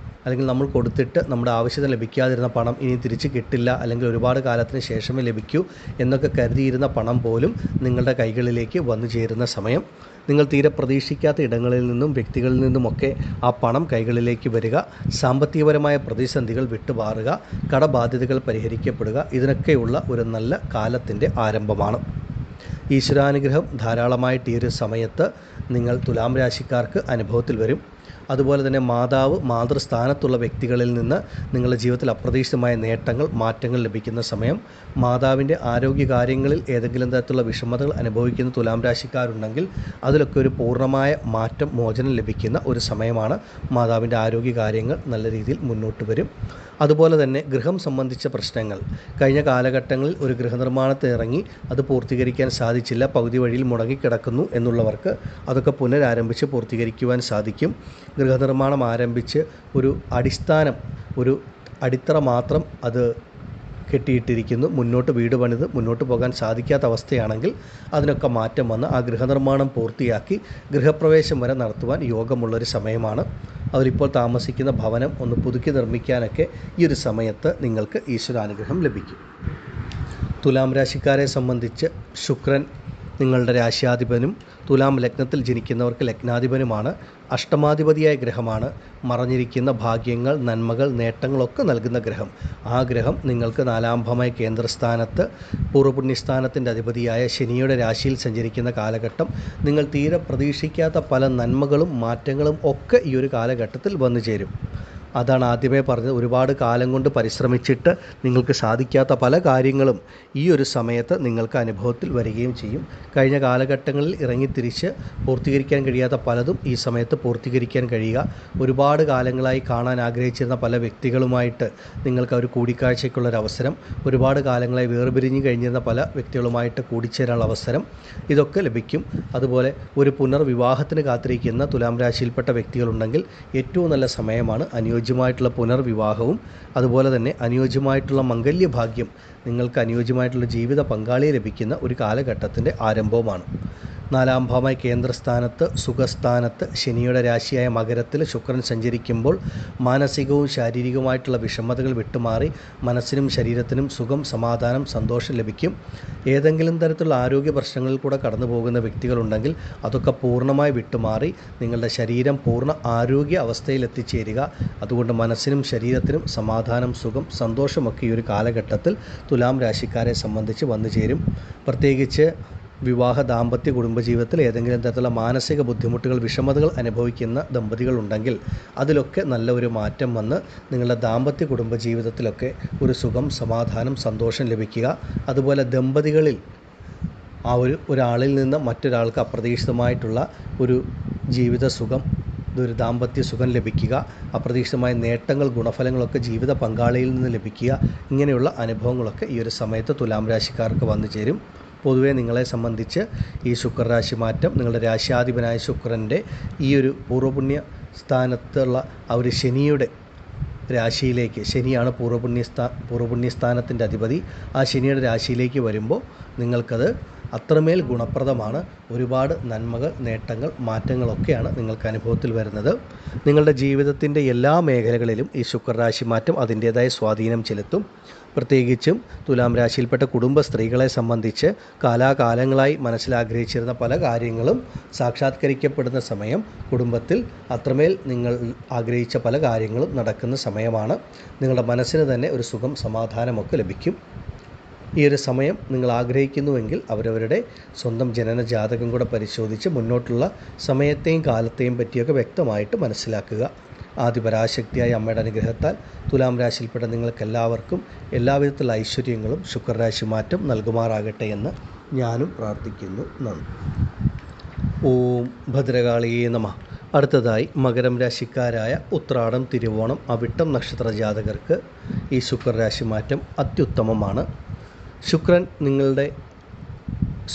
അല്ലെങ്കിൽ നമ്മൾ കൊടുത്തിട്ട് നമ്മുടെ ആവശ്യത്തിന് ലഭിക്കാതിരുന്ന പണം ഇനി തിരിച്ച് കിട്ടില്ല, അല്ലെങ്കിൽ ഒരുപാട് കാലത്തിന് ശേഷമേ ലഭിക്കൂ എന്നൊക്കെ കരുതിയിരുന്ന പണം പോലും നിങ്ങളുടെ കൈകളിലേക്ക് വന്നു ചേരുന്ന സമയം. നിങ്ങൾ തീരെ പ്രതീക്ഷിക്കാത്ത ഇടങ്ങളിൽ നിന്നും വ്യക്തികളിൽ നിന്നുമൊക്കെ ആ പണം കൈകളിലേക്ക് വരിക, സാമ്പത്തികപരമായ പ്രതിസന്ധികൾ വിട്ടുമാറുക, കടബാധ്യതകൾ പരിഹരിക്കപ്പെടുക, ഇതിനൊക്കെയുള്ള ഒരു നല്ല കാലത്തിൻ്റെ ആരംഭമാണ്. ഈശ്വരാനുഗ്രഹം ധാരാളമായിട്ട് ഈ ഒരു സമയത്ത് നിങ്ങൾ തുലാം രാശിക്കാർക്ക് അനുഭവത്തിൽ വരും. അതുപോലെ തന്നെ മാതാവ്, മാതൃസ്ഥാനത്തുള്ള വ്യക്തികളിൽ നിന്ന് നിങ്ങളുടെ ജീവിതത്തിൽ അപ്രതീക്ഷിതമായ നേട്ടങ്ങൾ, മാറ്റങ്ങൾ ലഭിക്കുന്ന സമയം. മാതാവിൻ്റെ ആരോഗ്യകാര്യങ്ങളിൽ ഏതെങ്കിലും തരത്തിലുള്ള വിഷമതകൾ അനുഭവിക്കുന്ന തുലാം രാശിക്കാരുണ്ടെങ്കിൽ അതിലൊക്കെ ഒരു പൂർണ്ണമായ മാറ്റം, മോചനം ലഭിക്കുന്ന ഒരു സമയമാണ്. മാതാവിൻ്റെ ആരോഗ്യകാര്യങ്ങൾ നല്ല രീതിയിൽ മുന്നോട്ട് വരും. അതുപോലെ തന്നെ ഗൃഹം സംബന്ധിച്ച പ്രശ്നങ്ങൾ, കഴിഞ്ഞ കാലഘട്ടങ്ങളിൽ ഒരു ഗൃഹനിർമ്മാണത്തിന് ഇറങ്ങി അത് പൂർത്തീകരിക്കാൻ സാധിച്ചില്ല, പകുതി വഴിയിൽ മുടങ്ങിക്കിടക്കുന്നു എന്നുള്ളവർക്ക് അതൊക്കെ പുനരാരംഭിച്ച് പൂർത്തീകരിക്കുവാൻ സാധിക്കും. ഗൃഹനിർമ്മാണം ആരംഭിച്ച് ഒരു അടിസ്ഥാനം, ഒരു അടിത്തറ മാത്രം അത് കെട്ടിയിട്ടിരിക്കുന്നു, മുന്നോട്ട് വീട് പണിത് മുന്നോട്ട് പോകാൻ സാധിക്കാത്ത അവസ്ഥയാണെങ്കിൽ അതിനൊക്കെ മാറ്റം വന്ന് ആ ഗൃഹനിർമ്മാണം പൂർത്തിയാക്കി ഗൃഹപ്രവേശം വരെ നടത്തുവാൻ യോഗമുള്ളൊരു സമയമാണ്. അതിലിപ്പോൾ താമസിക്കുന്ന ഭവനം ഒന്ന് പുതുക്കി നിർമ്മിക്കാനൊക്കെ ഈ ഒരു സമയത്ത് നിങ്ങൾക്ക് ഈശ്വരാനുഗ്രഹം ലഭിക്കും. തുലാം രാശിക്കാരെ സംബന്ധിച്ച് ശുക്രൻ നിങ്ങളുടെ രാശ്യാധിപനും തുലാം ലഗ്നത്തിൽ ജനിക്കുന്നവർക്ക് ലഗ്നാധിപനുമാണ്. അഷ്ടമാധിപതിയായ ഗ്രഹമാണ്. മറഞ്ഞിരിക്കുന്ന ഭാഗ്യങ്ങൾ, നന്മകൾ, നേട്ടങ്ങളൊക്കെ നൽകുന്ന ഗ്രഹം. ആ ഗ്രഹം നിങ്ങൾക്ക് 4-ാം ഭാവമായ കേന്ദ്രസ്ഥാനത്ത് പൂർവ്വപുണ്യസ്ഥാനത്തിൻ്റെ അധിപതിയായ ശനിയുടെ രാശിയിൽ സഞ്ചരിക്കുന്ന കാലഘട്ടം നിങ്ങൾ തീരെ പ്രതീക്ഷിക്കാത്ത പല നന്മകളും മാറ്റങ്ങളും ഒക്കെ ഈ ഒരു കാലഘട്ടത്തിൽ വന്നു ചേരും. അതാണ് ആദ്യമേ പറഞ്ഞത്. ഒരുപാട് കാലം കൊണ്ട് പരിശ്രമിച്ചിട്ട് നിങ്ങൾക്ക് സാധിക്കാത്ത പല കാര്യങ്ങളും ഈ ഒരു സമയത്ത് നിങ്ങൾക്ക് അനുഭവത്തിൽ വരികയും ചെയ്യും. കഴിഞ്ഞ കാലഘട്ടങ്ങളിൽ ഇറങ്ങിത്തിരിച്ച് പൂർത്തീകരിക്കാൻ കഴിയാത്ത പലതും ഈ സമയത്ത് പൂർത്തീകരിക്കാൻ കഴിയുക. ഒരുപാട് കാലങ്ങളായി കാണാൻ ആഗ്രഹിച്ചിരുന്ന പല വ്യക്തികളുമായിട്ട് നിങ്ങൾക്ക് ഒരു കൂടിക്കാഴ്ചയ്ക്കുള്ളൊരവസരം, ഒരുപാട് കാലങ്ങളായി വേർപിരിഞ്ഞ് കഴിഞ്ഞിരുന്ന പല വ്യക്തികളുമായിട്ട് കൂടിച്ചേരാനുള്ള അവസരം, ഇതൊക്കെ ലഭിക്കും. അതുപോലെ ഒരു പുനർവിവാഹത്തിന് കാത്തിരിക്കുന്ന തുലാം രാശിയിൽപ്പെട്ട വ്യക്തികളുണ്ടെങ്കിൽ ഏറ്റവും നല്ല സമയമാണ്. അനുയോജ്യമായിട്ടുള്ള പുനർവിവാഹവും അതുപോലെ തന്നെ അനുയോജ്യമായിട്ടുള്ള മംഗല്യഭാഗ്യം, നിങ്ങൾക്ക് അനുയോജ്യമായിട്ടുള്ള ജീവിത പങ്കാളിയെ ലഭിക്കുന്ന ഒരു കാലഘട്ടത്തിൻ്റെ ആരംഭവുമാണ്. 4-ാം ഭാവമായ കേന്ദ്രസ്ഥാനത്ത് സുഖസ്ഥാനത്ത് ശനിയുടെ രാശിയായ മകരത്തിൽ ശുക്രൻ സഞ്ചരിക്കുമ്പോൾ മാനസികവും ശാരീരികവുമായിട്ടുള്ള വിഷമതകൾ വിട്ടുമാറി മനസ്സിനും ശരീരത്തിനും സുഖം, സമാധാനം, സന്തോഷം ലഭിക്കും. ഏതെങ്കിലും തരത്തിലുള്ള ആരോഗ്യ പ്രശ്നങ്ങളിൽ കൂടെ കടന്നു പോകുന്ന വ്യക്തികളുണ്ടെങ്കിൽ അതൊക്കെ പൂർണ്ണമായി വിട്ടുമാറി നിങ്ങളുടെ ശരീരം പൂർണ്ണ ആരോഗ്യ അവസ്ഥയിൽ എത്തിച്ചേരുക. അതുകൊണ്ട് മനസ്സിനും ശരീരത്തിനും സമാധാനം, സുഖം, സന്തോഷമൊക്കെ ഈ ഒരു കാലഘട്ടത്തിൽ തുലാം രാശിക്കാരെ സംബന്ധിച്ച് വന്നു ചേരും. പ്രത്യേകിച്ച് വിവാഹ, ദാമ്പത്യ, കുടുംബജീവിതത്തിൽ ഏതെങ്കിലും തരത്തിലുള്ള മാനസിക ബുദ്ധിമുട്ടുകൾ, വിഷമതകൾ അനുഭവിക്കുന്ന ദമ്പതികളുണ്ടെങ്കിൽ അതിലൊക്കെ നല്ല ഒരു മാറ്റം വന്ന് നിങ്ങളുടെ ദാമ്പത്യ കുടുംബജീവിതത്തിലൊക്കെ ഒരു സുഖം, സമാധാനം, സന്തോഷം ലഭിക്കുക. അതുപോലെ ദമ്പതികളിൽ ഒരാളിൽ നിന്ന് മറ്റൊരാൾക്ക് അപ്രതീക്ഷിതമായിട്ടുള്ള ഒരു ജീവിത സുഖം, ഒരു ദാമ്പത്യ സുഖം ലഭിക്കുക, അപ്രതീക്ഷിതമായ നേട്ടങ്ങൾ, ഗുണഫലങ്ങളൊക്കെ ജീവിത പങ്കാളിയിൽ നിന്ന് ലഭിക്കുക. ഇങ്ങനെയുള്ള അനുഭവങ്ങളൊക്കെ ഈ ഒരു സമയത്ത് തുലാം രാശിക്കാർക്ക് വന്നു ചേരും. പൊതുവേ നിങ്ങളെ സംബന്ധിച്ച് ഈ ശുക്രരാശി മാറ്റം നിങ്ങളുടെ രാശ്യാധിപനായ ശുക്രൻ്റെ ഈ ഒരു പൂർവ്വപുണ്യസ്ഥാനത്തുള്ള ആ ഒരു ശനിയുടെ രാശിയിലേക്ക്, ശനിയാണ് പൂർവ്വപുണ്യസ്ഥാനത്തിൻ്റെ അധിപതി, ആ ശനിയുടെ രാശിയിലേക്ക് വരുമ്പോൾ നിങ്ങൾക്കത് അത്രമേൽ ഗുണപ്രദമാണ്. ഒരുപാട് നന്മകൾ, നേട്ടങ്ങൾ, മാറ്റങ്ങളൊക്കെയാണ് നിങ്ങൾക്ക് അനുഭവത്തിൽ വരുന്നത്. നിങ്ങളുടെ ജീവിതത്തിൻ്റെ എല്ലാ മേഖലകളിലും ഈ ശുക്രരാശി മാറ്റം അതിൻ്റേതായ സ്വാധീനം ചെലുത്തും. പ്രത്യേകിച്ചും തുലാം രാശിയിൽപ്പെട്ട കുടുംബ സ്ത്രീകളെ സംബന്ധിച്ച് കാലാകാലങ്ങളായി മനസ്സിലാഗ്രഹിച്ചിരുന്ന പല കാര്യങ്ങളും സാക്ഷാത്കരിക്കപ്പെടുന്ന സമയം, കുടുംബത്തിൽ അത്രമേൽ നിങ്ങൾ ആഗ്രഹിച്ച പല കാര്യങ്ങളും നടക്കുന്ന സമയമാണ്. നിങ്ങളുടെ മനസ്സിന് തന്നെ ഒരു സുഖം, സമാധാനമൊക്കെ ലഭിക്കും. ഈ ഒരു സമയം നിങ്ങൾ ആഗ്രഹിക്കുന്നുവെങ്കിൽ അവരവരുടെ സ്വന്തം ജനന ജാതകം കൂടെ പരിശോധിച്ച് മുന്നോട്ടുള്ള സമയത്തെയും കാലത്തെയും പറ്റിയൊക്കെ വ്യക്തമായിട്ട് മനസ്സിലാക്കുക. ആദിപരാശക്തിയായ അമ്മയുടെ അനുഗ്രഹത്താൽ തുലാം രാശിയിൽപ്പെട്ട നിങ്ങൾക്കെല്ലാവർക്കും എല്ലാവിധത്തിലുള്ള ഐശ്വര്യങ്ങളും ശുക്രരാശി മാറ്റം നൽകുമാറാകട്ടെ എന്ന് ഞാനും പ്രാർത്ഥിക്കുന്നു. നന്ദി. ഓം ഭദ്രകാളിയേ നമഃ. അടുത്തതായി മകരം രാശിക്കാരായ ഉത്രാടം, തിരുവോണം, അവിട്ടം നക്ഷത്ര ജാതകർക്ക് ഈ ശുക്രരാശി മാറ്റം അത്യുത്തമമാണ്. ശുക്രൻ നിങ്ങളുടെ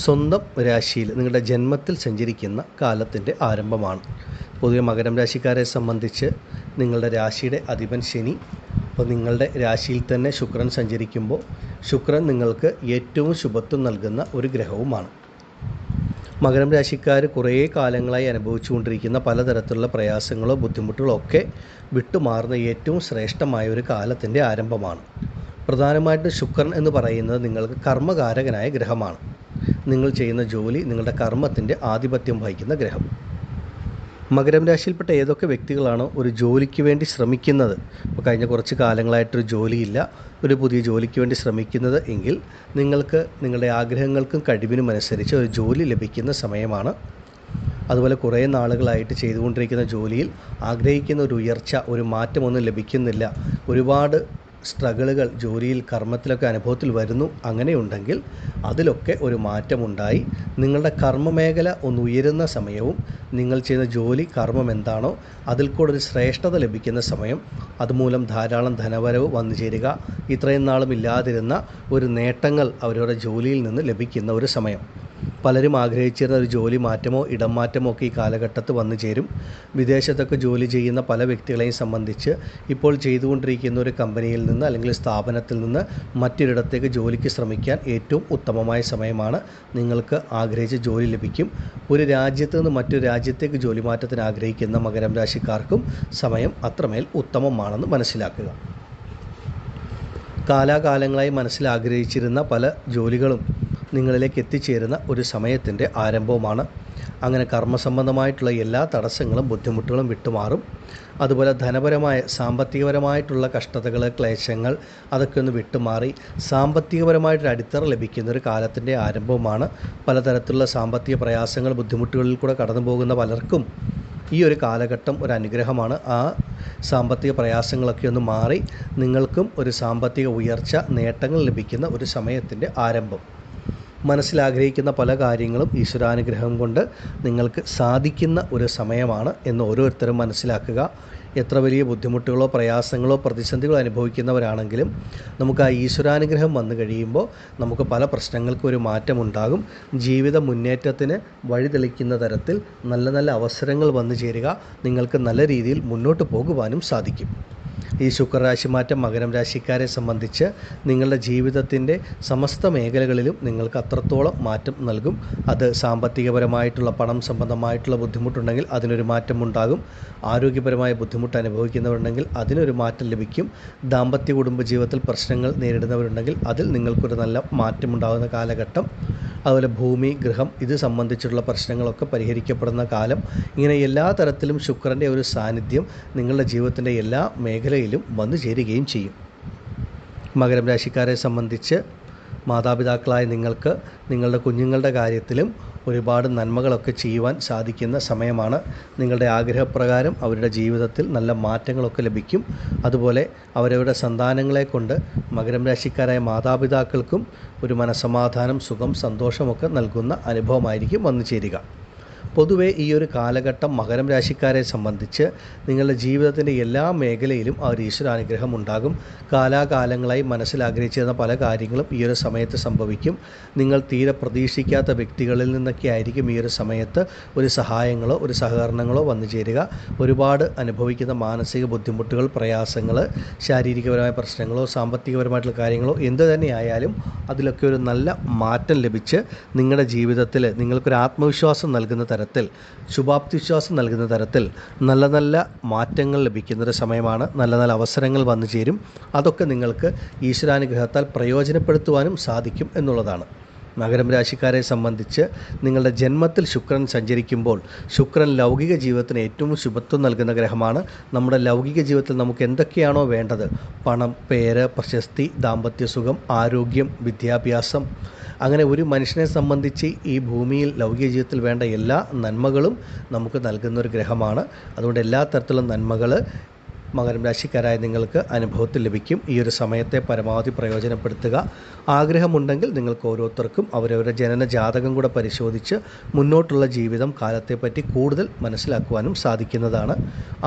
സ്വന്തം രാശിയിൽ, നിങ്ങളുടെ ജന്മത്തിൽ സഞ്ചരിക്കുന്ന കാലത്തിൻ്റെ ആരംഭമാണ്. പൊതുവെ മകരം രാശിക്കാരെ സംബന്ധിച്ച് നിങ്ങളുടെ രാശിയുടെ അധിപൻ ശനി, അപ്പോൾ നിങ്ങളുടെ രാശിയിൽ തന്നെ ശുക്രൻ സഞ്ചരിക്കുമ്പോൾ ശുക്രൻ നിങ്ങൾക്ക് ഏറ്റവും ശുഭത്വം നൽകുന്ന ഒരു ഗ്രഹവുമാണ്. മകരം രാശിക്കാർ കുറേ കാലങ്ങളായി അനുഭവിച്ചുകൊണ്ടിരിക്കുന്ന പലതരത്തിലുള്ള പ്രയാസങ്ങളോ ബുദ്ധിമുട്ടുകളോ ഒക്കെ വിട്ടുമാറുന്ന ഏറ്റവും ശ്രേഷ്ഠമായ ഒരു കാലത്തിൻ്റെ ആരംഭമാണ്. പ്രധാനമായിട്ടും ശുക്രൻ എന്ന് പറയുന്നത് നിങ്ങൾക്ക് കർമ്മകാരകനായ ഗ്രഹമാണ്. നിങ്ങൾ ചെയ്യുന്ന ജോലി, നിങ്ങളുടെ കർമ്മത്തിൻ്റെ ആധിപത്യം വഹിക്കുന്ന ഗ്രഹം. മകരം രാശിയിൽപ്പെട്ട ഏതൊക്കെ വ്യക്തികളാണോ ഒരു ജോലിക്ക് വേണ്ടി ശ്രമിക്കുന്നത്, ഇപ്പോൾ കഴിഞ്ഞ കുറച്ച് കാലങ്ങളായിട്ടൊരു ജോലിയില്ല, ഒരു പുതിയ ജോലിക്ക് വേണ്ടി ശ്രമിക്കുന്നത് എങ്കിൽ നിങ്ങൾക്ക് നിങ്ങളുടെ ആഗ്രഹങ്ങൾക്കും കഴിവിനും അനുസരിച്ച് ഒരു ജോലി ലഭിക്കുന്ന സമയമാണ്. അതുപോലെ കുറേ നാളുകളായിട്ട് ചെയ്തുകൊണ്ടിരിക്കുന്ന ജോലിയിൽ ആഗ്രഹിക്കുന്ന ഒരു ഉയർച്ച, ഒരു മാറ്റമൊന്നും ലഭിക്കുന്നില്ല, ഒരുപാട് സ്ട്രഗിളുകൾ ജോലിയിൽ, കർമ്മത്തിലൊക്കെ അനുഭവത്തിൽ വരുന്നു. അങ്ങനെയുണ്ടെങ്കിൽ അതിലൊക്കെ ഒരു മാറ്റമുണ്ടായി നിങ്ങളുടെ കർമ്മമേഖല ഒന്ന് ഉയരുന്ന സമയവും നിങ്ങൾ ചെയ്യുന്ന ജോലി, കർമ്മം എന്താണോ അതിൽ കൂടെ ഒരു ശ്രേഷ്ഠത ലഭിക്കുന്ന സമയം, അതുമൂലം ധാരാളം ധനവരവ് വന്നു ചേരുക, ഇത്രയും നാളും ഇല്ലാതിരുന്ന ഒരു നേട്ടങ്ങൾ അവരുടെ ജോലിയിൽ നിന്ന് ലഭിക്കുന്ന ഒരു സമയം. പലരും ആഗ്രഹിച്ചിരുന്ന ഒരു ജോലി മാറ്റമോ ഇടം മാറ്റമോ ഒക്കെ ഈ കാലഘട്ടത്ത് വന്നു ചേരും. വിദേശത്തൊക്കെ ജോലി ചെയ്യുന്ന പല വ്യക്തികളെയും സംബന്ധിച്ച് ഇപ്പോൾ ചെയ്തുകൊണ്ടിരിക്കുന്ന ഒരു കമ്പനിയിൽ നിന്ന് അല്ലെങ്കിൽ സ്ഥാപനത്തിൽ നിന്ന് മറ്റൊരിടത്തേക്ക് ജോലിക്ക് ശ്രമിക്കാൻ ഏറ്റവും ഉത്തമമായ സമയമാണ്. നിങ്ങൾക്ക് ആഗ്രഹിച്ച ജോലി ലഭിക്കും. ഒരു രാജ്യത്ത് നിന്ന് മറ്റൊരു രാജ്യത്തേക്ക് ജോലി മാറ്റത്തിന് ആഗ്രഹിക്കുന്ന മകരം രാശിക്കാർക്കും സമയം അത്രമേൽ ഉത്തമമാണെന്ന് മനസ്സിലാക്കുക. കാലാകാലങ്ങളായി മനസ്സിലാഗ്രഹിച്ചിരുന്ന പല ജോലികളും നിങ്ങളിലേക്ക് എത്തിച്ചേരുന്ന ഒരു സമയത്തിൻ്റെ ആരംഭവുമാണ്. അങ്ങനെ കർമ്മസംബന്ധമായിട്ടുള്ള എല്ലാ തടസ്സങ്ങളും ബുദ്ധിമുട്ടുകളും വിട്ടുമാറും. അതുപോലെ ധനപരമായ സാമ്പത്തികപരമായിട്ടുള്ള കഷ്ടതകൾ, ക്ലേശങ്ങൾ അതൊക്കെ ഒന്ന് വിട്ടുമാറി സാമ്പത്തികപരമായിട്ടൊരു അടിത്തറ ലഭിക്കുന്ന ഒരു കാലത്തിൻ്റെ ആരംഭവുമാണ്. പലതരത്തിലുള്ള സാമ്പത്തിക പ്രയാസങ്ങൾ, ബുദ്ധിമുട്ടുകളിൽ കൂടെ കടന്നു പോകുന്ന പലർക്കും ഈ ഒരു കാലഘട്ടം ഒരു അനുഗ്രഹമാണ്. ആ സാമ്പത്തിക പ്രയാസങ്ങളൊക്കെ ഒന്ന് മാറി നിങ്ങൾക്കും ഒരു സാമ്പത്തിക ഉയർച്ച, നേട്ടങ്ങൾ ലഭിക്കുന്ന ഒരു സമയത്തിൻ്റെ ആരംഭം. മനസ്സിലാഗ്രഹിക്കുന്ന പല കാര്യങ്ങളും ഈശ്വരാനുഗ്രഹം കൊണ്ട് നിങ്ങൾക്ക് സാധിക്കുന്ന ഒരു സമയമാണ് എന്ന് ഓരോരുത്തരും മനസ്സിലാക്കുക. എത്ര വലിയ ബുദ്ധിമുട്ടുകളോ പ്രയാസങ്ങളോ പ്രതിസന്ധികളോ അനുഭവിക്കുന്നവരാണെങ്കിലും നമുക്ക് ആ ഈശ്വരാനുഗ്രഹം വന്നു കഴിയുമ്പോൾ നമുക്ക് പല പ്രശ്നങ്ങൾക്കും ഒരു മാറ്റമുണ്ടാകും. ജീവിത മുന്നേറ്റത്തിന് വഴിതെളിക്കുന്ന തരത്തിൽ നല്ല നല്ല അവസരങ്ങൾ വന്നു ചേരുക, നിങ്ങൾക്ക് നല്ല രീതിയിൽ മുന്നോട്ട് പോകുവാനും സാധിക്കും. ഈ ശുക്രരാശി മാറ്റം മകരം രാശിക്കാരെ സംബന്ധിച്ച് നിങ്ങളുടെ ജീവിതത്തിൻ്റെ സമസ്ത മേഖലകളിലും നിങ്ങൾക്ക് അത്രത്തോളം മാറ്റം നൽകും. അത് സാമ്പത്തികപരമായിട്ടുള്ള പണം സംബന്ധമായിട്ടുള്ള ബുദ്ധിമുട്ടുണ്ടെങ്കിൽ അതിനൊരു മാറ്റം ഉണ്ടാകും. ആരോഗ്യപരമായ ബുദ്ധിമുട്ട് അനുഭവിക്കുന്നവരുണ്ടെങ്കിൽ അതിനൊരു മാറ്റം ലഭിക്കും. ദാമ്പത്യ കുടുംബ ജീവിതത്തിൽ പ്രശ്നങ്ങൾ നേരിടുന്നവരുണ്ടെങ്കിൽ അതിൽ നിങ്ങൾക്കൊരു നല്ല മാറ്റമുണ്ടാകുന്ന കാലഘട്ടം. അതുപോലെ ഭൂമി, ഗൃഹം ഇത് സംബന്ധിച്ചുള്ള പ്രശ്നങ്ങളൊക്കെ പരിഹരിക്കപ്പെടുന്ന കാലം. ഇങ്ങനെ എല്ലാ തരത്തിലും ശുക്രൻ്റെ ഒരു സാന്നിധ്യം നിങ്ങളുടെ ജീവിതത്തിൻ്റെ എല്ലാ മേഖലയിലും വന്നു ചേരുകയും ചെയ്യും. മകരം രാശിക്കാരെ സംബന്ധിച്ച് മാതാപിതാക്കളായ നിങ്ങൾക്ക് നിങ്ങളുടെ കുഞ്ഞുങ്ങളുടെ കാര്യത്തിലും ഒരുപാട് നന്മകളൊക്കെ ചെയ്യുവാൻ സാധിക്കുന്ന സമയമാണ്. നിങ്ങളുടെ ആഗ്രഹപ്രകാരം അവരുടെ ജീവിതത്തിൽ നല്ല മാറ്റങ്ങളൊക്കെ ലഭിക്കും. അതുപോലെ അവരവരുടെ സന്താനങ്ങളെ കൊണ്ട് മകരം രാശിക്കാരായ മാതാപിതാക്കൾക്കും ഒരു മനസ്സമാധാനം, സുഖം, സന്തോഷമൊക്കെ നൽകുന്ന അനുഭവമായിരിക്കും വന്നു ചേരുക. പൊതുവെ ഈ ഒരു കാലഘട്ടം മകരം രാശിക്കാരെ സംബന്ധിച്ച് നിങ്ങളുടെ ജീവിതത്തിൻ്റെ എല്ലാ മേഖലയിലും ആ ഒരു ഈശ്വരാനുഗ്രഹം ഉണ്ടാകും. കാലാകാലങ്ങളായി മനസ്സിലാഗ്രഹിച്ചിരുന്ന പല കാര്യങ്ങളും ഈ ഒരു സമയത്ത് സംഭവിക്കും. നിങ്ങൾ തീരെ പ്രതീക്ഷിക്കാത്ത വ്യക്തികളിൽ നിന്നൊക്കെ ആയിരിക്കും ഈ ഒരു സമയത്ത് ഒരു സഹായങ്ങളോ ഒരു സഹകരണങ്ങളോ വന്നു ചേരുക. ഒരുപാട് അനുഭവിക്കുന്ന മാനസിക ബുദ്ധിമുട്ടുകൾ, പ്രയാസങ്ങൾ, ശാരീരികപരമായ പ്രശ്നങ്ങളോ സാമ്പത്തികപരമായിട്ടുള്ള കാര്യങ്ങളോ എന്തു തന്നെയായാലും അതിലൊക്കെ ഒരു നല്ല മാറ്റം ലഭിച്ച് നിങ്ങളുടെ ജീവിതത്തിൽ നിങ്ങൾക്കൊരു ആത്മവിശ്വാസം നൽകുന്ന തരത്തിൽ, ശുഭാപ്തി വിശ്വാസം നൽകുന്ന തരത്തിൽ നല്ല നല്ല മാറ്റങ്ങൾ ലഭിക്കുന്നൊരു സമയമാണ്. നല്ല നല്ല അവസരങ്ങൾ വന്നു ചേരും. അതൊക്കെ നിങ്ങൾക്ക് ഈശ്വരാനുഗ്രഹത്താൽ പ്രയോജനപ്പെടുത്തുവാനും സാധിക്കും എന്നുള്ളതാണ്. മകരം രാശിക്കാരെ സംബന്ധിച്ച് നിങ്ങളുടെ ജന്മത്തിൽ ശുക്രൻ സഞ്ചരിക്കുമ്പോൾ ശുക്രൻ ലൗകിക ജീവിതത്തിന് ഏറ്റവും ശുഭത്വം നൽകുന്ന ഗ്രഹമാണ്. നമ്മുടെ ലൗകിക ജീവിതത്തിൽ നമുക്ക് എന്തൊക്കെയാണോ വേണ്ടത്, പണം, പേര്, പ്രശസ്തി, ദാമ്പത്യ സുഖം, ആരോഗ്യം, വിദ്യാഭ്യാസം, അങ്ങനെ ഒരു മനുഷ്യനെ സംബന്ധിച്ച് ഈ ഭൂമിയിൽ ലൗകിക ജീവിതത്തിൽ വേണ്ട എല്ലാ നന്മകളും നമുക്ക് നൽകുന്ന ഒരു ഗ്രഹമാണ്. അതുകൊണ്ട് എല്ലാ തരത്തിലുള്ള നന്മകൾ മകരം രാശിക്കാരായ നിങ്ങൾക്ക് അനുഭവത്തിൽ ലഭിക്കും. ഈ ഒരു സമയത്തെ പരമാവധി പ്രയോജനപ്പെടുത്തുക. ആഗ്രഹമുണ്ടെങ്കിൽ നിങ്ങൾക്ക് ഓരോരുത്തർക്കും അവരവരുടെ ജനന ജാതകം കൂടെ പരിശോധിച്ച് മുന്നോട്ടുള്ള ജീവിതം കാലത്തെപ്പറ്റി കൂടുതൽ മനസ്സിലാക്കുവാനും സാധിക്കുന്നതാണ്.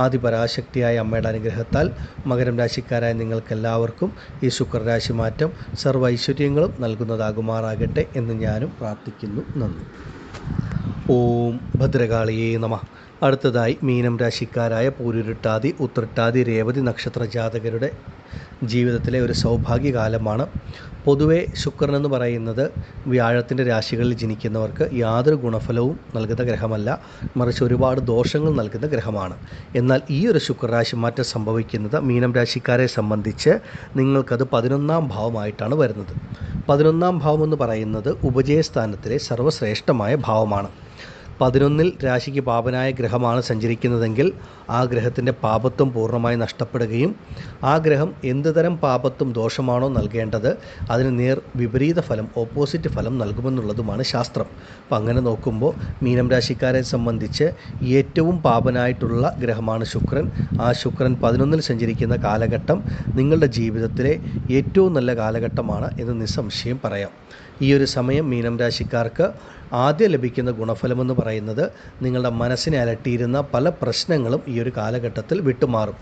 ആദിപരാശക്തിയായ അമ്മയുടെ അനുഗ്രഹത്താൽ മകരം രാശിക്കാരായ നിങ്ങൾക്കെല്ലാവർക്കും ഈ ശുക്രരാശി മാറ്റം സർവ്വ ഐശ്വര്യങ്ങളും നൽകുന്നതാകുമാറാകട്ടെ എന്ന് ഞാനും പ്രാർത്ഥിക്കുന്നു. നന്ദി. ഓം ഭദ്രകാളിയേ നമഃ. അടുത്തതായി മീനം രാശിക്കാരായ പൂരുരുട്ടാതി, ഉത്രട്ടാതി, രേവതി നക്ഷത്ര ജാതകരുടെ ജീവിതത്തിലെ ഒരു സൗഭാഗ്യകാലമാണ്. പൊതുവെ ശുക്രൻ എന്ന് പറയുന്നത് വ്യാഴത്തിൻ്റെ രാശികളിൽ ജനിക്കുന്നവർക്ക് യാതൊരു ഗുണഫലവും നൽകുന്ന ഗ്രഹമല്ല, മറിച്ച് ഒരുപാട് ദോഷങ്ങൾ നൽകുന്ന ഗ്രഹമാണ്. എന്നാൽ ഈ ഒരു ശുക്രരാശി മാറ്റം സംഭവിക്കുന്നത് മീനം രാശിക്കാരെ സംബന്ധിച്ച് നിങ്ങൾക്കത് 11ാം ഭാവമായിട്ടാണ് വരുന്നത്. 11ാം ഭാവം എന്ന് പറയുന്നത് ഉപജയസ്ഥാനത്തിലെ സർവ്വശ്രേഷ്ഠമായ ഭാവമാണ്. 11ൽ രാശിക്ക് പാപനായ ഗ്രഹമാണ് സഞ്ചരിക്കുന്നതെങ്കിൽ ആ ഗ്രഹത്തിൻ്റെ പാപത്വം പൂർണ്ണമായി നഷ്ടപ്പെടുകയും ആ ഗ്രഹം എന്ത് തരം പാപത്വം ദോഷമാണോ നൽകേണ്ടത് അതിന് നേർ വിപരീത ഫലം, ഓപ്പോസിറ്റ് ഫലം നൽകുമെന്നുള്ളതുമാണ് ശാസ്ത്രം. അപ്പം അങ്ങനെ നോക്കുമ്പോൾ മീനം രാശിക്കാരെ സംബന്ധിച്ച് ഏറ്റവും പാപനായിട്ടുള്ള ഗ്രഹമാണ് ശുക്രൻ. ആ ശുക്രൻ 11ൽ സഞ്ചരിക്കുന്ന കാലഘട്ടം നിങ്ങളുടെ ജീവിതത്തിലെ ഏറ്റവും നല്ല കാലഘട്ടമാണ് എന്ന് നിസ്സംശയം പറയാം. ഈ ഒരു സമയം മീനം രാശിക്കാർക്ക് ആദ്യം ലഭിക്കുന്ന ഗുണഫലമെന്ന് പറയുന്നത് നിങ്ങളുടെ മനസ്സിനെ അലട്ടിയിരുന്ന പല പ്രശ്നങ്ങളും ഈ ഒരു കാലഘട്ടത്തിൽ വിട്ടുമാറും.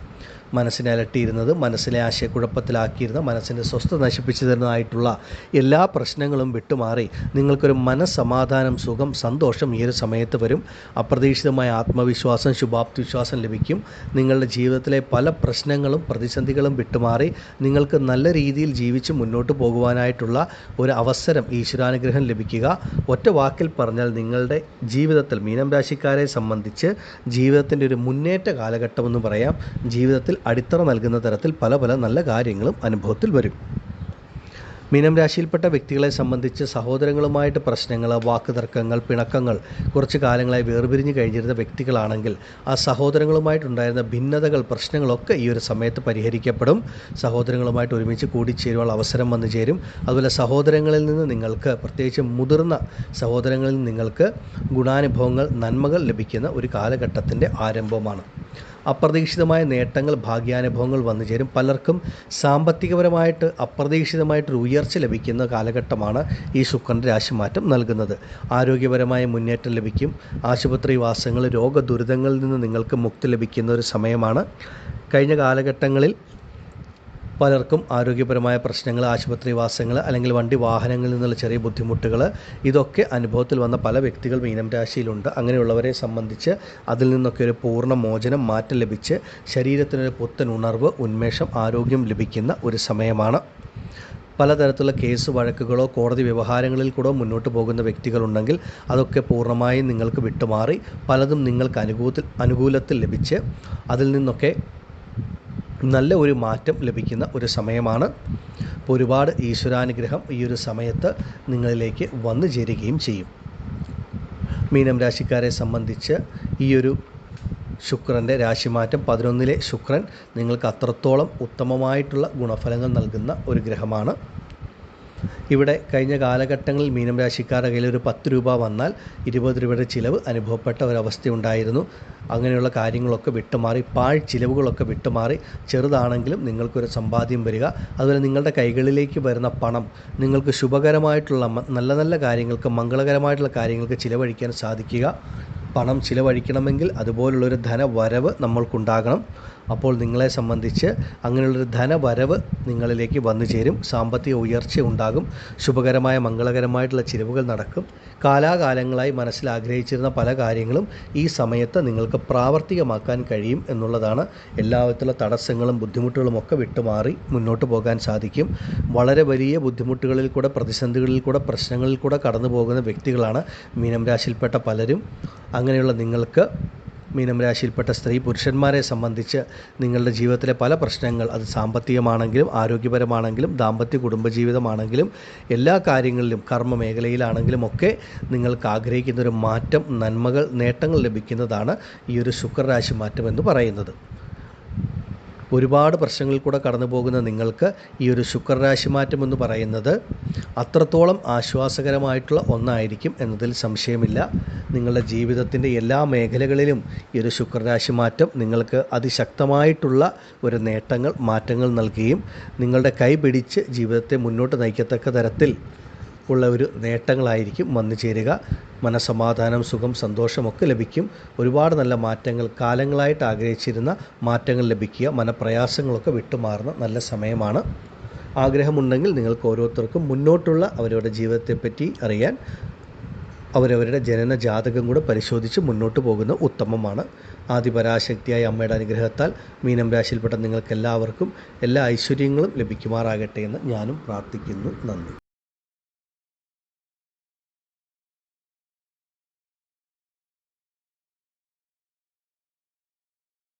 മനസ്സിനെ അലട്ടിയിരുന്നത്, മനസ്സിനെ ആശയക്കുഴപ്പത്തിലാക്കിയിരുന്ന, മനസ്സിൻ്റെ സ്വസ്ഥത നശിപ്പിച്ചു തരുന്നതായിട്ടുള്ള എല്ലാ പ്രശ്നങ്ങളും വിട്ടുമാറി നിങ്ങൾക്കൊരു മനസ്സമാധാനം, സുഖം, സന്തോഷം ഈ ഒരു സമയത്ത് വരും. അപ്രതീക്ഷിതമായ ആത്മവിശ്വാസം, ശുഭാപ്തി വിശ്വാസം ലഭിക്കും. നിങ്ങളുടെ ജീവിതത്തിലെ പല പ്രശ്നങ്ങളും പ്രതിസന്ധികളും വിട്ടുമാറി നിങ്ങൾക്ക് നല്ല രീതിയിൽ ജീവിച്ച് മുന്നോട്ട് പോകുവാനായിട്ടുള്ള ഒരു അവസരം, ഈശ്വരാനുഗ്രഹം ലഭിക്കുക. ഒറ്റ വാക്കിൽ പറഞ്ഞാൽ നിങ്ങളുടെ ജീവിതത്തിൽ മീനം രാശിക്കാരെ സംബന്ധിച്ച് ജീവിതത്തിൻ്റെ ഒരു മുന്നേറ്റ കാലഘട്ടമെന്ന് പറയാം. ജീവിതത്തിൽ അടിത്തറ നൽകുന്ന തരത്തിൽ പല പല നല്ല കാര്യങ്ങളും അനുഭവത്തിൽ വരും. മീനം രാശിയിൽപ്പെട്ട വ്യക്തികളെ സംബന്ധിച്ച് സഹോദരങ്ങളുമായിട്ട് പ്രശ്നങ്ങൾ, വാക്കുതർക്കങ്ങൾ, പിണക്കങ്ങൾ കുറച്ച് കാലങ്ങളായി വേർപിരിഞ്ഞ് കഴിഞ്ഞിരുന്ന വ്യക്തികളാണെങ്കിൽ ആ സഹോദരങ്ങളുമായിട്ടുണ്ടായിരുന്ന ഭിന്നതകൾ, പ്രശ്നങ്ങളൊക്കെ ഈ ഒരു സമയത്ത് പരിഹരിക്കപ്പെടും. സഹോദരങ്ങളുമായിട്ട് ഒരുമിച്ച് കൂടിച്ചേരുവാനുള്ള അവസരം വന്നു ചേരും. അതുപോലെ സഹോദരങ്ങളിൽ നിന്ന് നിങ്ങൾക്ക്, പ്രത്യേകിച്ച് മുതിർന്ന സഹോദരങ്ങളിൽ നിന്ന് നിങ്ങൾക്ക് ഗുണാനുഭവങ്ങൾ, നന്മകൾ ലഭിക്കുന്ന ഒരു കാലഘട്ടത്തിൻ്റെ ആരംഭമാണ്. അപ്രതീക്ഷിതമായ നേട്ടങ്ങൾ, ഭാഗ്യാനുഭവങ്ങൾ വന്നു ചേരും. പലർക്കും സാമ്പത്തികപരമായിട്ട് അപ്രതീക്ഷിതമായിട്ടൊരു ഉയർച്ച ലഭിക്കുന്ന കാലഘട്ടമാണ് ഈ ശുക്രൻ്റെ രാശിമാറ്റം നൽകുന്നത്. ആരോഗ്യപരമായ മുന്നേറ്റം ലഭിക്കും. ആശുപത്രിവാസങ്ങൾ, രോഗദുരിതങ്ങളിൽ നിന്ന് നിങ്ങൾക്ക് മുക്തി ലഭിക്കുന്ന ഒരു സമയമാണ്. കഴിഞ്ഞ കാലഘട്ടങ്ങളിൽ പലർക്കും ആരോഗ്യപരമായ പ്രശ്നങ്ങൾ, ആശുപത്രിവാസങ്ങൾ, അല്ലെങ്കിൽ വണ്ടി വാഹനങ്ങളിൽ നിന്നുള്ള ചെറിയ ബുദ്ധിമുട്ടുകൾ, ഇതൊക്കെ അനുഭവത്തിൽ വന്ന പല വ്യക്തികൾ മീനം രാശിയിലുണ്ട്. അങ്ങനെയുള്ളവരെ സംബന്ധിച്ച് അതിൽ നിന്നൊക്കെ ഒരു പൂർണ്ണ മോചനം, മാറ്റം ലഭിച്ച് ശരീരത്തിനൊരു പുത്തൻ ഉണർവ്, ഉന്മേഷം, ആരോഗ്യം ലഭിക്കുന്ന ഒരു സമയമാണ്. പലതരത്തിലുള്ള കേസ് വഴക്കുകളോ കോടതി വ്യവഹാരങ്ങളിൽ കൂടെ മുന്നോട്ട് പോകുന്ന വ്യക്തികളുണ്ടെങ്കിൽ അതൊക്കെ പൂർണ്ണമായും നിങ്ങൾക്ക് വിട്ടുമാറി പലതും നിങ്ങൾക്ക് അനുകൂലത്തിൽ ലഭിച്ച് അതിൽ നിന്നൊക്കെ നല്ല ഒരു മാറ്റം ലഭിക്കുന്ന ഒരു സമയമാണ്. അപ്പോൾ ഒരുപാട് ഈശ്വരാനുഗ്രഹം ഈ ഒരു സമയത്ത് നിങ്ങളിലേക്ക് വന്നു ചേരുകയും ചെയ്യും. മീനം രാശിക്കാരെ സംബന്ധിച്ച് ഈ ഒരു ശുക്രൻ്റെ രാശിമാറ്റം, 11-ലെ ശുക്രൻ നിങ്ങൾക്ക് അത്രത്തോളം ഉത്തമമായിട്ടുള്ള ഗുണഫലങ്ങൾ നൽകുന്ന ഒരു ഗ്രഹമാണ്. ഇവിടെ കഴിഞ്ഞ കാലഘട്ടങ്ങളിൽ മീനം രാശിക്കാരുടെ കയ്യിൽ ഒരു 10 രൂപ വന്നാൽ 20 രൂപയുടെ ചിലവ് അനുഭവപ്പെട്ട ഒരവസ്ഥയുണ്ടായിരുന്നു. അങ്ങനെയുള്ള കാര്യങ്ങളൊക്കെ വിട്ടുമാറി, ചിലവുകളൊക്കെ വിട്ടുമാറി, ചെറുതാണെങ്കിലും നിങ്ങൾക്കൊരു സമ്പാദ്യം വരിക. അതുപോലെ നിങ്ങളുടെ കൈകളിലേക്ക് വരുന്ന പണം നിങ്ങൾക്ക് ശുഭകരമായിട്ടുള്ള നല്ല നല്ല കാര്യങ്ങൾക്ക്, മംഗളകരമായിട്ടുള്ള കാര്യങ്ങൾക്ക് ചിലവഴിക്കാൻ സാധിക്കുക. പണം ചിലവഴിക്കണമെങ്കിൽ അതുപോലുള്ളൊരു ധനവരവ് നമ്മൾക്കുണ്ടാകണം. അപ്പോൾ നിങ്ങളെ സംബന്ധിച്ച് അങ്ങനെയുള്ളൊരു ധനവരവ് നിങ്ങളിലേക്ക് വന്നു ചേരും. സാമ്പത്തിക ഉയർച്ച ഉണ്ടാകും. ശുഭകരമായ മംഗളകരമായിട്ടുള്ള ചിലവുകൾ നടക്കും. കാലാകാലങ്ങളായി മനസ്സിൽ ആഗ്രഹിച്ചിരുന്ന പല കാര്യങ്ങളും ഈ സമയത്ത് നിങ്ങൾക്ക് പ്രാവർത്തികമാക്കാൻ കഴിയും എന്നുള്ളതാണ്. എല്ലാവിധത്തിലുള്ള തടസ്സങ്ങളും ബുദ്ധിമുട്ടുകളും ഒക്കെ വിട്ടുമാറി മുന്നോട്ട് പോകാൻ സാധിക്കും. വളരെ വലിയ ബുദ്ധിമുട്ടുകളിൽ കൂടെ, പ്രതിസന്ധികളിൽ കൂടെ, പ്രശ്നങ്ങളിൽ കൂടെ കടന്നു പോകുന്ന വ്യക്തികളാണ് മീനം രാശിയിൽപ്പെട്ട പലരും. അങ്ങനെയുള്ള നിങ്ങൾക്ക്, മീനം രാശിയിൽപ്പെട്ട സ്ത്രീ പുരുഷന്മാരെ സംബന്ധിച്ച് നിങ്ങളുടെ ജീവിതത്തിലെ പല പ്രശ്നങ്ങൾ, അത് സാമ്പത്തികമാണെങ്കിലും ആരോഗ്യപരമാണെങ്കിലും ദാമ്പത്യ കുടുംബജീവിതമാണെങ്കിലും എല്ലാ കാര്യങ്ങളിലും, കർമ്മ മേഖലയിലാണെങ്കിലും ഒക്കെ നിങ്ങൾക്ക് ആഗ്രഹിക്കുന്നൊരു മാറ്റം, നന്മകൾ, നേട്ടങ്ങൾ ലഭിക്കുന്നതാണ് ഈ ഒരു ശുക്രരാശി മാറ്റം എന്ന് പറയുന്നത്. ഒരുപാട് പ്രശ്നങ്ങളിൽ കൂടെ കടന്നു പോകുന്ന നിങ്ങൾക്ക് ഈ ഒരു ശുക്രരാശി മാറ്റം എന്ന് പറയുന്നത് അത്രത്തോളം ആശ്വാസകരമായിട്ടുള്ള ഒന്നായിരിക്കും എന്നതിൽ സംശയമില്ല. നിങ്ങളുടെ ജീവിതത്തിൻ്റെ എല്ലാ മേഖലകളിലും ഈ ഒരു ശുക്രരാശി മാറ്റം നിങ്ങൾക്ക് അതിശക്തമായിട്ടുള്ള ഒരു നേട്ടങ്ങൾ, മാറ്റങ്ങൾ നൽകുകയും നിങ്ങളുടെ കൈ പിടിച്ച് ജീവിതത്തെ മുന്നോട്ട് നയിക്കത്തക്ക തരത്തിൽ ഉള്ള ഒരു നേട്ടങ്ങളായിരിക്കും വന്നു ചേരുക. മനസ്സമാധാനം, സുഖം, സന്തോഷമൊക്കെ ലഭിക്കും. ഒരുപാട് നല്ല മാറ്റങ്ങൾ, കാലങ്ങളായിട്ട് ആഗ്രഹിച്ചിരുന്ന മാറ്റങ്ങൾ ലഭിക്കുക. മനപ്രയാസങ്ങളൊക്കെ വിട്ടുമാറുന്ന നല്ല സമയമാണ്. ആഗ്രഹമുണ്ടെങ്കിൽ നിങ്ങൾക്ക് ഓരോരുത്തർക്കും മുന്നോട്ടുള്ള അവരവരുടെ ജീവിതത്തെപ്പറ്റി അറിയാൻ അവരവരുടെ ജനന ജാതകം കൂടെ പരിശോധിച്ച് മുന്നോട്ട് പോകുന്ന ഉത്തമമാണ്. ആദിപരാശക്തിയായ അമ്മയുടെ അനുഗ്രഹത്താൽ മീനം രാശിയിൽപ്പെട്ട നിങ്ങൾക്കെല്ലാവർക്കും എല്ലാ ഐശ്വര്യങ്ങളും ലഭിക്കുമാറാകട്ടെ എന്ന് ഞാനും പ്രാർത്ഥിക്കുന്നു. നന്ദി.